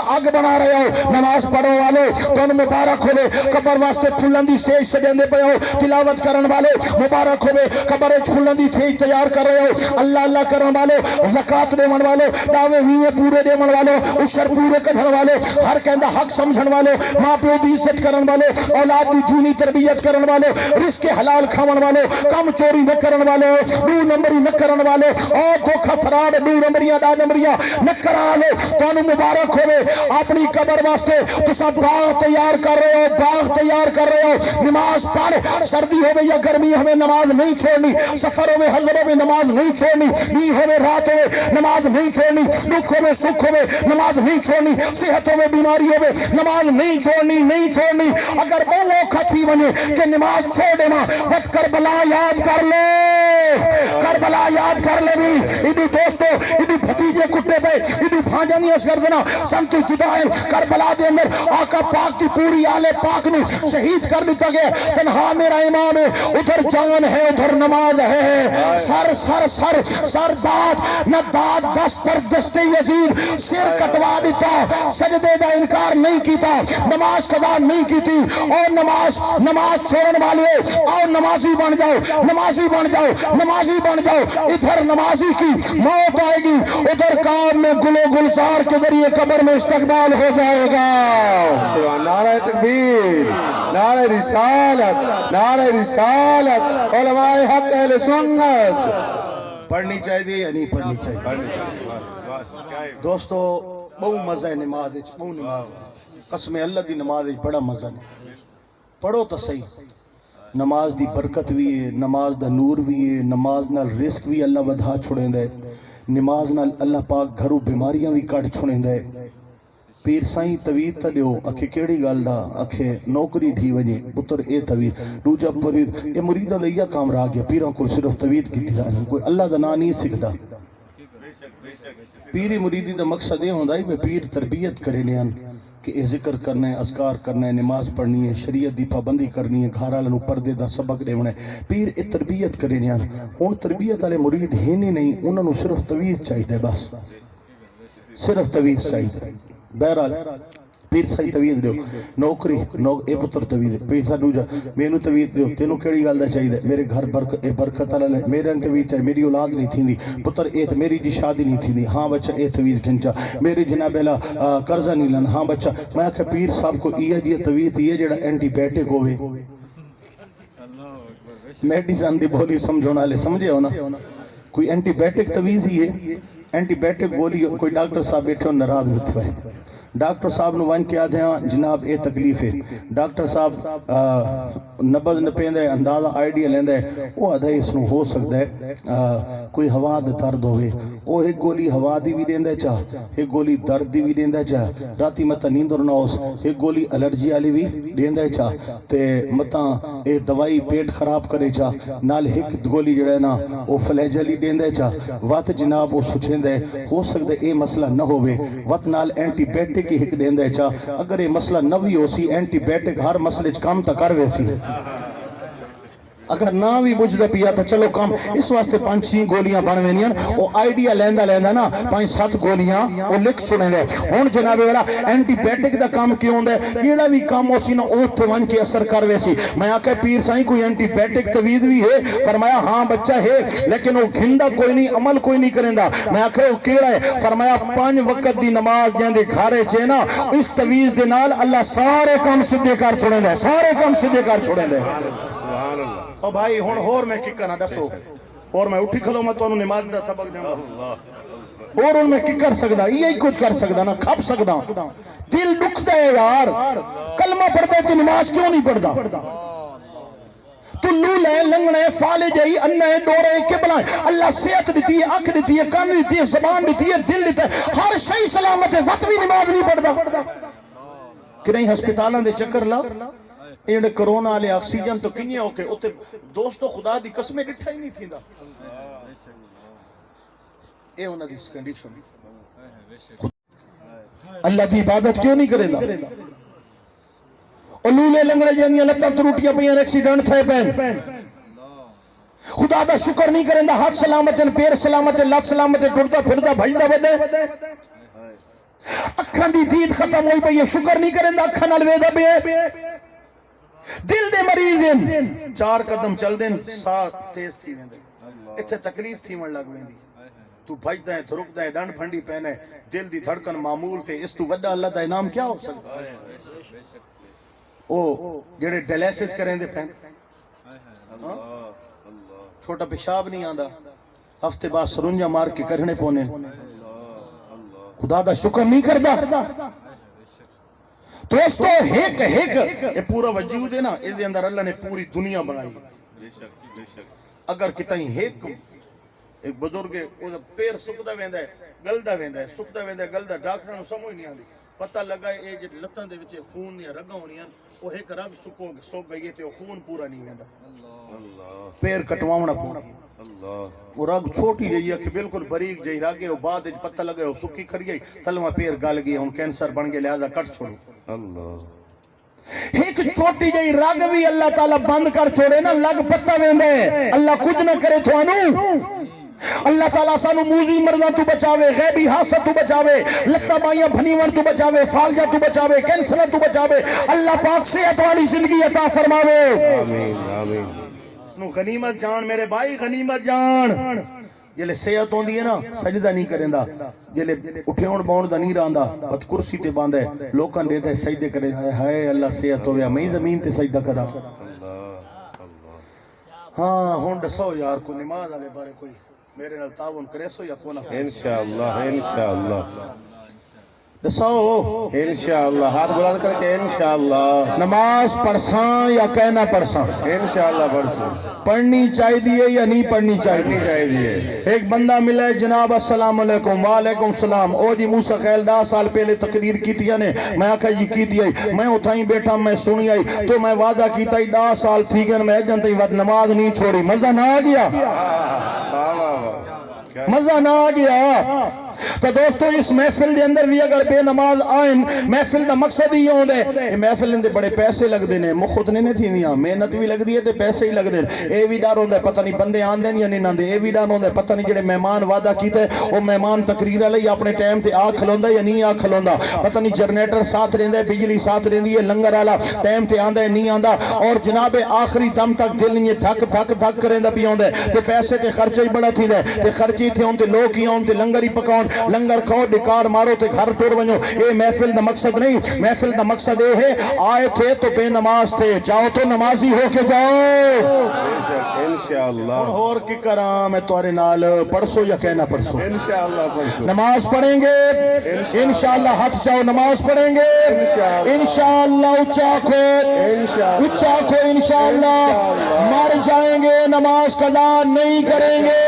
آگ بنا رہے ہو نماز پڑھو والے تم مبارک ہوئے قبر واسطے پھلن دی سیج سجندے پہ ہو تلاوت کرن والے مبارک ہوئے قبر پھلن دی تھیج تیار کر رہے ہو اللہ اللہ کرن والے زکات دیون والے دعوے وینے پورے دیون والے عشر پورے کرن والے ہر کہندا حق سمجھن والے ماں پیو دی عزت کرن والے اولاد دی دینی تربیت کرن والے رزق حلال کھاون والے کم چوری نہ کرن والے دو نمبری نہ کرن والے او دھوکا فراڈ دو نمبریاں دا نمبریاں نہ کرن والے تانوں مبارک ہوے اپنی قبر واسطے تساں باغ تیار کر رہے ہو باغ تیار کر رہے ہو نماز پڑھ سردی ہوے یا گرمی ہوے نماز نہیں چھوڑنی سفر ہوے حضر ہوے نماز نہیں چھوڑنی نیند ہوے رات ہوے نماز نہیں چھوڑنی دکھ ہوے سکھ ہوے نماز نہیں چھوڑنی صحت ہوے بیماری ہوے نماز نہیں چھوڑنی اگر وہ کھتی بنے کہ نماز چھوڑ دینا وقت کربلا یاد کر لے بھی ادھو دوستو ادھو بھتیجے کٹے پہ ادھو بھانجانی اسگر دینا سنتو جدائیں کربلا دے اندر آقا پاک کی پوری آل پاک نو شہید کر دیتا گیا تنہا میرا امام ہے ادھر جان ہے ادھر نماز ہے سر داد نہ داد دست پر دست یزید سر کٹوا دیتا سجدے دا انکار نہیں کیتا نماز قضا نہیں کیتی اور نماز چھوڑن والے اور نمازی بن جاؤ ادھر نمازی کی موت آئے گی ادھر کام میں گل و گلزار کے ذریعے قبر میں استقبال ہو جائے گا نعرہ تکبیر نعرہ رسالت علماء حق اہل سنت پڑھنی چاہیے یا نہیں پڑھنی چاہیے دوستو بہو مزہ ہے نماز وچ، بہو نماز قسم اللہ دی نماز وچ بڑا مزہ ہے، پڑھو تو صحیح۔ نماز دی برکت بھی ہے، نماز دا نور بھی ہے، نماز نال رزق بھی اللہ ودھا چھوڑیندا ہے، نماز نال اللہ پاک گھروں بیماریاں بھی کٹ چھوڑیندا ہے۔ پیر سائیں توید تا دیو، اکھے کیڑی گل دا، اکھے نوکری ڈھی وجے پتر اے توید دوجا پرید اے مریدہ دا یہ کام رہا گیا، پیروں کو صرف توید کی تھی، کوئی اللہ دا نا نہیں سکھدا۔ پیری مریدی دا مقصد یہ ہوندہ ہے کہ پیر تربیت کرے لیان کہ اے ذکر کرنا ہے، اذکار کرنا ہے، نماز پڑھنی ہے، شریعت دی پابندی کرنی ہے، گھر والوں پردے دا سبق دیونا ہے، پیر اے تربیت کرے لیان۔ ہن تربیت والے مرید ہی نہیں، انہوں نے صرف توید چاہیے، بس صرف توید چاہیے۔ بہرحال پیر صحیح توید دیو، نوکری اے پتر توید، پیسہ دوجا مینوں توید دیو، تینوں کیڑی گل دا چاہیے، میرے گھر برکت والا ہے، میرے توید چاہیے، میری اولاد نہیں تھیندی، پتر اے میری جی شادی نہیں تھیندی، ہاں بچہ اے توید کھنچا، میرے جناب اللہ قرضہ نہیں لن، ہاں بچہ میں کہ پیر صاحب کو یہ جی توید یہ جڑا اینٹی بائیوٹک ہوئے، میڈیسن دی بولی سمجھونا لے سمجھے ہو نا، کوئی اینٹی بائیوٹک توید ہی ہے، اینٹی بائیوٹک گولی کوئی ڈاکٹر صاحب بیٹھے ہو ناراض مت ہوئے، ڈاکٹر صاحب نو وان کیا دیا جناب اے تکلیف ہے، ڈاکٹر صاحب نبض نپیندہ ہے، اندازہ آئیڈیا لیندہ ہے، وہ آدھا اس نو ہو سکتا ہے کوئی ہوا دے درد ہوئے، وہ ایک گولی ہوا دی بھی دیندہ چاہ، ایک گولی درد دی بھی دیندہ چاہ، راتی متا نیندر نہ ہو، ایک گولی الرجی آلی بھی دیندہ چاہ، تے متا ایک دوائی پیٹ خراب کرے چاہ، نال ایک گولی جڑے نا وہ فلیجلی دیندہ چاہ، وات جناب وہ سچیندہ ہے، ہو سکتا ہے اے مسئلہ نہ ہوئے، وات نال اینٹی بائیوٹک کی ہک دیندہ چاہ، اگر یہ مسئلہ نہ بھی ہو سی اینٹی بائیوٹک ہر مسئلے کام تا کر ویسی، اگر نہ بھی بجھ پیا تو چلو کام، اس واسطے 5-6 گولیاں بن وینیاں، وہ آئیڈیا لیندہ نا 5-7 گولیاں وہ لکھ چھوڑیں گے۔ ہون جناب والا اینٹی بائیوٹک دا کام کیوں ہوندہ ہے، یہ بھی کام ہو سی نا اوتھے ون کے اثر کر ویسی۔ میں آکے پیر سائیں کوئی اینٹی بائیوٹک توید بھی ہے، فرمایا ہاں بچہ ہے لیکن وہ گھندہ کوئی نہیں، عمل کوئی نہیں کرندہ۔ میں آکے وہ کیڑا ہے، فرمایا 5 وقت دی نماز جیندے گھارے چینا، اس تویز دے نال اللہ سارے کام سدھے کر چھوڑیں دے، سارے کام سدھے کر چھوڑیں دے۔ سبحان اللہ۔ اور بھائی ہون ہور میں کی کرنا دسو، اور میں اٹھی کھلو میں تو انہوں نماز دا سبق دیں گا، اور ان میں کی کر سکتا، یہی کچھ کر سکتا نا، کھپ سکتا، دل دکھتا ہے یار، کلمہ پڑھتا ہے تو نماز کیوں نہیں پڑھتا، تو لول ہے، لنگن ہے، فالج ہے، انہ ہے، ڈور ہے، کبلا ہے، اللہ صحت دیتی ہے، اکھ دیتی ہے، کان دیتی ہے، زبان دیتی ہے، دل دیتا ہے، ہر شئی سلامت ہے، وقت بھی نماز نہیں پڑھتا کہ نہیں۔ ہسپتالوں دے چکر لا ایڈے کرونا آلے آکسیجن تو کنیے ہو کے اتے دوستو خدا دی قسمیں ڈٹھا ہی نہیں تھی دا، اے انہا دی کنڈیشن، اللہ دی عبادت کیوں نہیں کرے دا، علولے لنگڑے جانیاں لگتا تروٹیاں پہیاں ایکسیڈنٹ تھے پہن، خدا دا شکر نہیں کریں دا، ہاتھ سلامت ہے، پیر سلامت ہے، لات سلامت ہے، ٹوٹتا پھرتا بھجدہ بدے، اکھاں دی دید ختم ہوئی پہ یہ شکر نہیں کریں دا، اکھاں نال ویدہ بے، دل دے مریض ہیں، 4 قدم چل دیں ساتھ تیز تھی ویندے، اتھے تکلیف تھی من لگ ویندی، تو بھج دائیں تو رک دائیں ڈنڈ پھنڈی پہنے، دل دی دھڑکن معمول تھے، اس تو وڈا اللہ دا انعام کیا ہو سکتا ہے؟ او جڑے ڈیلیسس کریں دے پہن، چھوٹا پیشاب نہیں آندا، ہفتے بعد سرنجا مار کے کرنے پونے، خدا دا شکر نہیں کردا۔ دوستو ایک یہ پورا وجود ہے نا، اس دے اندر اللہ نے پوری دنیا بنائی، اگر کتائیں ایک بزرگ پیر سکدہ ویندہ ہے گلدہ ویندہ ہے، سکدہ ویندہ ہے گلدہ، ڈاکٹر نے سمجھ نہیں آندی، پتہ لگا ہے یہ جو لتاں دے وچے خون یا رگاں ہونی ہیں، وہ ایک رگ سک گئی تے وہ خون پورا نہیں ویندہ، پیر کٹواؤنا پورا، وہ رگ چھوٹی جائیے کہ بالکل بریک جائی رگے، وہ بعد پتہ لگا ہے وہ سکی کھڑی گئی، تلوہ پیر گال گئی، ان کینسر بن گئے لہذا کٹ چھوڑو۔ ایک چھوٹی جائی رگ بھی اللہ تعالیٰ بند کر چھوڑے نا، لگ پتہ ویندے، اللہ کچھ نہ کرے تھوانو، اللہ تعالیٰ سانو موزی مرضہ تو بچاوے، غیبی حاسد تو بچاوے، لتا بائیاں بھنیون تو بچاوے، فالجہ تو بچاوے، کینسر تو بچاوے، اللہ پاک صحت والی زندگی عطا فرماوے۔ آمین آمین۔ اس نو غنیمت جان میرے بھائی، غنیمت جان، جلے صحت ہوندی ہے نا سجدہ نہیں کریں دا، جلے اٹھیون باؤن دا نہیں رہاندہ، بات کرسی تے باندھے لوکاں دیتا ہے سجدے کرے، ہائے اللہ صحت ہویا میں زمین تے سجدہ کرا۔ ہاں ہون دسو یار کو نماز آلے بارے کوئی میرے نال تعاون کرے سو یا کونا؟ انشاءاللہ انشاءاللہ۔ دساؤ انشاءاللہ ہاتھ بلند کر کے انشاءاللہ نماز پڑھساں یا کہنا پڑھساں؟ انشاءاللہ پڑھساں پڑھنی چاہیے یا نہیں پڑھنی چاہیے؟ چاہیے ایک بندہ ملا ہے جناب السلام علیکم وعلیکم السلام او جی موسیٰ خیل 10 سال پہلے تقریر کی تھی نے میں آکھا جی کی تھی آئی میں اتھائیں بیٹھا میں سنی آئی تو میں وعدہ کیتا ہی 10 سال تھی گئے میں جنتا ہی وقت نماز نہیں چھوڑی مزہ نہ آ گیا مزہ نہ آ گیا تو دوستو اس محفل دے اندر بھی اگر بے نماز آئیں محفل دا مقصد ہی ہوں دے محفل اندے بڑے پیسے لگ دینے مخت نہیں تھی نہیں محنت بھی لگ دیئے تے پیسے ہی لگ دینے اے بھی ڈار ہوں دے پتہ نہیں بندے آن دیں یا نہیں آن دے اے بھی ڈار ہوں دے پتہ نہیں جڑے مہمان وعدہ کیتے وہ مہمان تقریر لئی اپنے ٹائم تے آ کھلوندہ یا نہیں آ کھلوندہ پتہ نہیں جنریٹر ساتھ رہندہ بجلی ساتھ رہندی ہے لنگر آلا ٹائم تے آندہ نہیں آندہ اور جناب آخری دم تک دل نہیں دھک دھک دھک کریں دا پی آندہ تے پیسے تے خرچہ ہی بڑا تھی دے تے خرچی تھے ہوں تے لوگ ہی ہوں تے لنگر ہی پکاؤں لنگر کھو ڈکار مارو تے گھر ٹور بنو اے محفل دا مقصد نہیں محفل دا مقصد اے ہے آئے تھے تو بے نماز تھے جاؤ تو نمازی ہو کے جاؤ انشاءاللہ اور کی کرام ہے توارے نال پرسو یا کہنا پرسو انشاءاللہ پڑھسو نماز پڑھیں گے انشاءاللہ ہاتھ جاؤ نماز پڑھیں گے انشاءاللہ اچھا کو انشاءاللہ مر جائیں گے نماز قضا نہیں کریں گے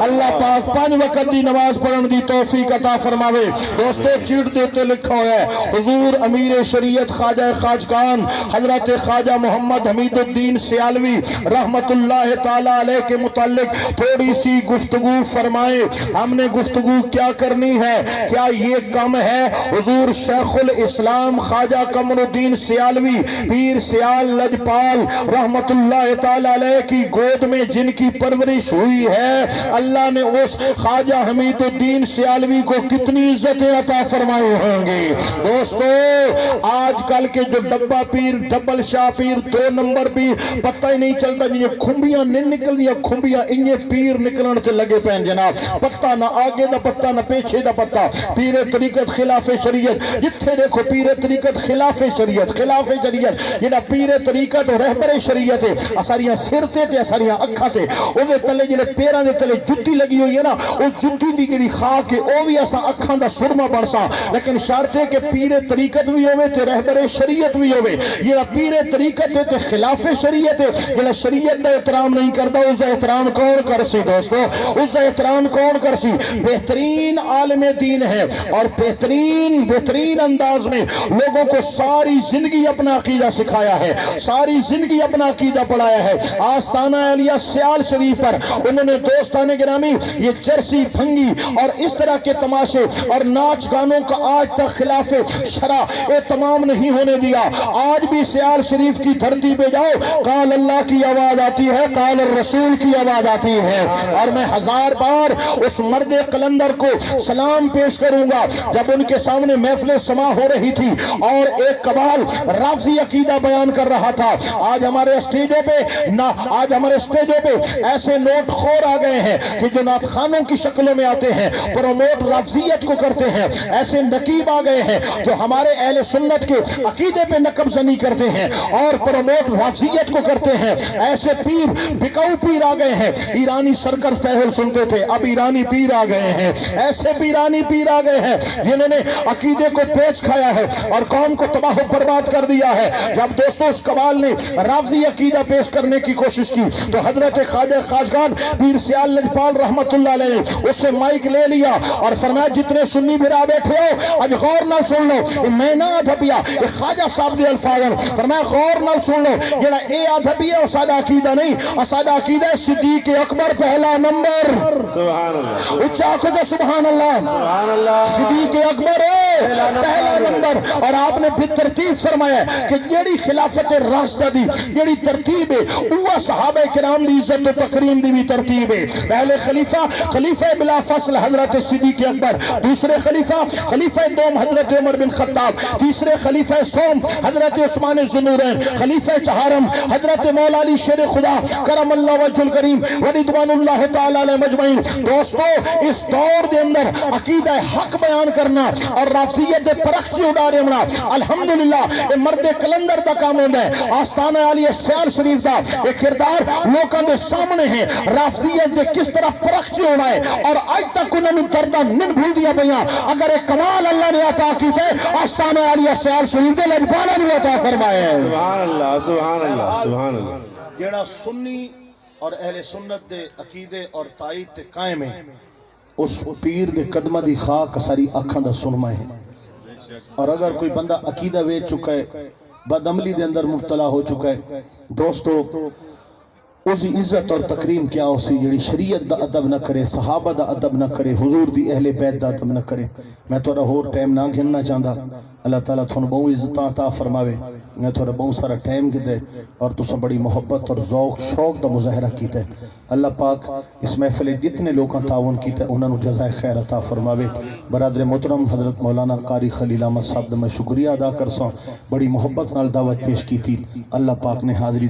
اللہ پاک 5 وقت دی نماز پڑھن دی توفیق عطا فرماوے دوستو چیٹ دیتے لکھا ہوا ہے حضور امیر شریعت خواجہ خواجگان حضرت خواجہ محمد حمید الدین سیالوی رحمت اللہ تعالیٰ علیہ کے متعلق تھوڑی سی گفتگو فرمائے ہم نے گفتگو کیا کرنی ہے کیا یہ کم ہے حضور شیخ الاسلام خواجہ قمر الدین سیالوی پیر سیال لجپال رحمت اللہ تعالیٰ علیہ کی گود میں جن کی پرورش ہوئی ہے اللہ نے اس خواجہ حمید الدین سیالوی کو کتنی عزتیں عطا فرمائے ہوں گے دوستو آج کل کے جو ڈبہ پیر ڈبل شاہ پیر 2 نمبر پیر پتہ ہی نہیں چلتا جنہیں کھمبیاں نہیں نکل دیا کھمبیاں انہیں پیر نکلن تے لگے پہن جناب پتہ نہ آگے دا پتہ نہ پیچھے دا پتہ پیر طریقت خلاف شریعت جتھے دیکھو پیر طریقت خلاف شریعت جنہا پیر طریقت رہبر شریعت ہے اساریاں سر تے اساریاں اکھاں تے اوہ تلے جنہیں پیران دے تلے جتی لگی ہوئی ہے نا اس جتی دی گری خواہ کے او بھی ایسا اکھاں دا سرما بڑسا لیکن شرط ہے کہ پیر طریقت بھی ہوئے تے رہبر شریعت بھی ہوئے یہ پیر طریقت ہے تے خلاف شریعت ہے یہ شریعت دا احترام نہیں کرتا اس دا احترام کون کر سی دوستو اس دا احترام کون کر سی بہترین عالم دین ہے اور بہترین انداز میں لوگوں کو ساری زندگی اپنا عقیدہ سکھایا ہے ساری زندگی اپنا عقیدہ پڑھایا ہے آستانہ علیہ سیال شریف پر انہوں نے دوستان گرامی یہ چرسی پھنگی اور اس طرح کے تماشے اور ناچ گانوں کا آج تک خلاف شرع تمام نہیں ہونے دیا آج بھی سیال شریف کی دھرتی پہ جاؤ قال اللہ کی آواز آتی ہے قال الرسول کی آواز آتی ہے اور میں 1000 بار اس مرد قلندر کو سلام پیش کروں گا جب ان کے سامنے محفل سما ہو رہی تھی اور ایک قبال رافضی عقیدہ بیان کر رہا تھا آج ہمارے اسٹیجوں پہ ایسے نوٹ خور آ گئے ہیں کہ جو نعت خانوں کی شکلوں میں آتے ہیں پروموٹ رافضیت کو کرتے ہیں ایسے نقیب آ گئے ہیں جو ہمارے اہل سنت کے عقیدے پہ نقب زنی کرتے ہیں اور پروموٹ رافضیت کو کرتے ہیں ایسے پیر بکاؤ پیر آ گئے ہیں ایرانی سرکر پہل سنتے تھے اب ایرانی پیر آ گئے ہیں ایسے ایرانی پیر آ گئے ہیں جنہوں نے عقیدے کو پیچ کھایا ہے اور قوم کو تباہ و برباد کر دیا ہے جب دوستوں اس قبال نے رافضی عقیدہ پیش کرنے کی کوشش کی تو حضرت خواجہ خواجگان پیر سیال لجپال رحمت اللہ علیہ نے اس سے مائک لے لیا اور فرمایا جتنے سنی بھرا بیٹھے ہو آج غور نہ سن لو میں نہ آدھبیا یہ خواجہ صاحب دے الفاظن فرمایا غور نہ سن لو یہ اے آدھبیا اور سادہ عقیدہ نہیں سادہ عقیدہ ہے صدیق اکبر پہلا نمبر سبحان اللہ اچھا کہتے سبحان اللہ صدیق اکبر پہلا نمبر اور آپ نے بھی ترتیب فرمایا کہ جیڑی خلافت راستہ دی جیڑی ترتیب ہے وہ صحابہ کرام دی عزت و تکریم دی بھی ترتیب ہے پہلے خلیفہ بلا فصل حضرت صدیق اکبر دوسرے خلیفہ دوم حضرت عمر بن خطاب تیسرے خلیفہ سوم حضرت عثمان ذوالنورین خلیفہ چہارم حضرت مولا علی شیر خدا کرم اللہ وجہ الکریم ورضوان اللہ تعالی علیہ مجمعین دوستو اس دور دے اندر عقیدہ حق بیان کرنا اور رافضیت دے پرخچی اڈارے ہونا الحمدللہ یہ مرد کلندر دا کام ہوندہ ہے آستانہ علی سیال شریف دا یہ کردار لوکاں دے سامنے ہیں رافضیت شریعت دے کس طرح پرخ ہونا ہے اور آج تک انہوں نے دردہ نن بھول دیا بیاں اگر ایک کمال اللہ نے عطا کی تھے آستان عالیہ سیال شریف دے لجبانا نے عطا فرمائے سبحان اللہ سبحان اللہ سبحان اللہ جیڑا سنی اور اہل سنت دے عقیدے اور تائید تے قائم ہے اس پیر دے قدمہ دی خاک ساری اکھاں دا سنما ہے اور اگر کوئی بندہ عقیدہ ویچ چکا ہے بد عملی دے اندر مبتلا ہو چکا ہے دوستو اسی عزت اور تکریم کیا اسی جڑی شریعت دا ادب نہ کرے صحابہ دا ادب نہ کرے حضور دی اہل بیت دا ادب نہ کرے میں تھوڑا ہور ٹائم نہ گھننا چاہتا اللہ تعالیٰ تھوڑا بہت عزتاں عطا فرماوے میں تھوڑا بہت سارا ٹائم کی دے اور تسا بڑی محبت اور ذوق شوق دا مظاہرہ کیتا ہے اللہ پاک اس محفل جتنے لوگاں تعاون کیتا ہے انہوں نے جزائے خیر عطا فرماوے برادر محترم حضرت مولانا قاری خلیل احمد صاحب دا میں شکریہ ادا کرساں بڑی محبت نال دعوت پیش کی تھی اللہ پاک نے حاضری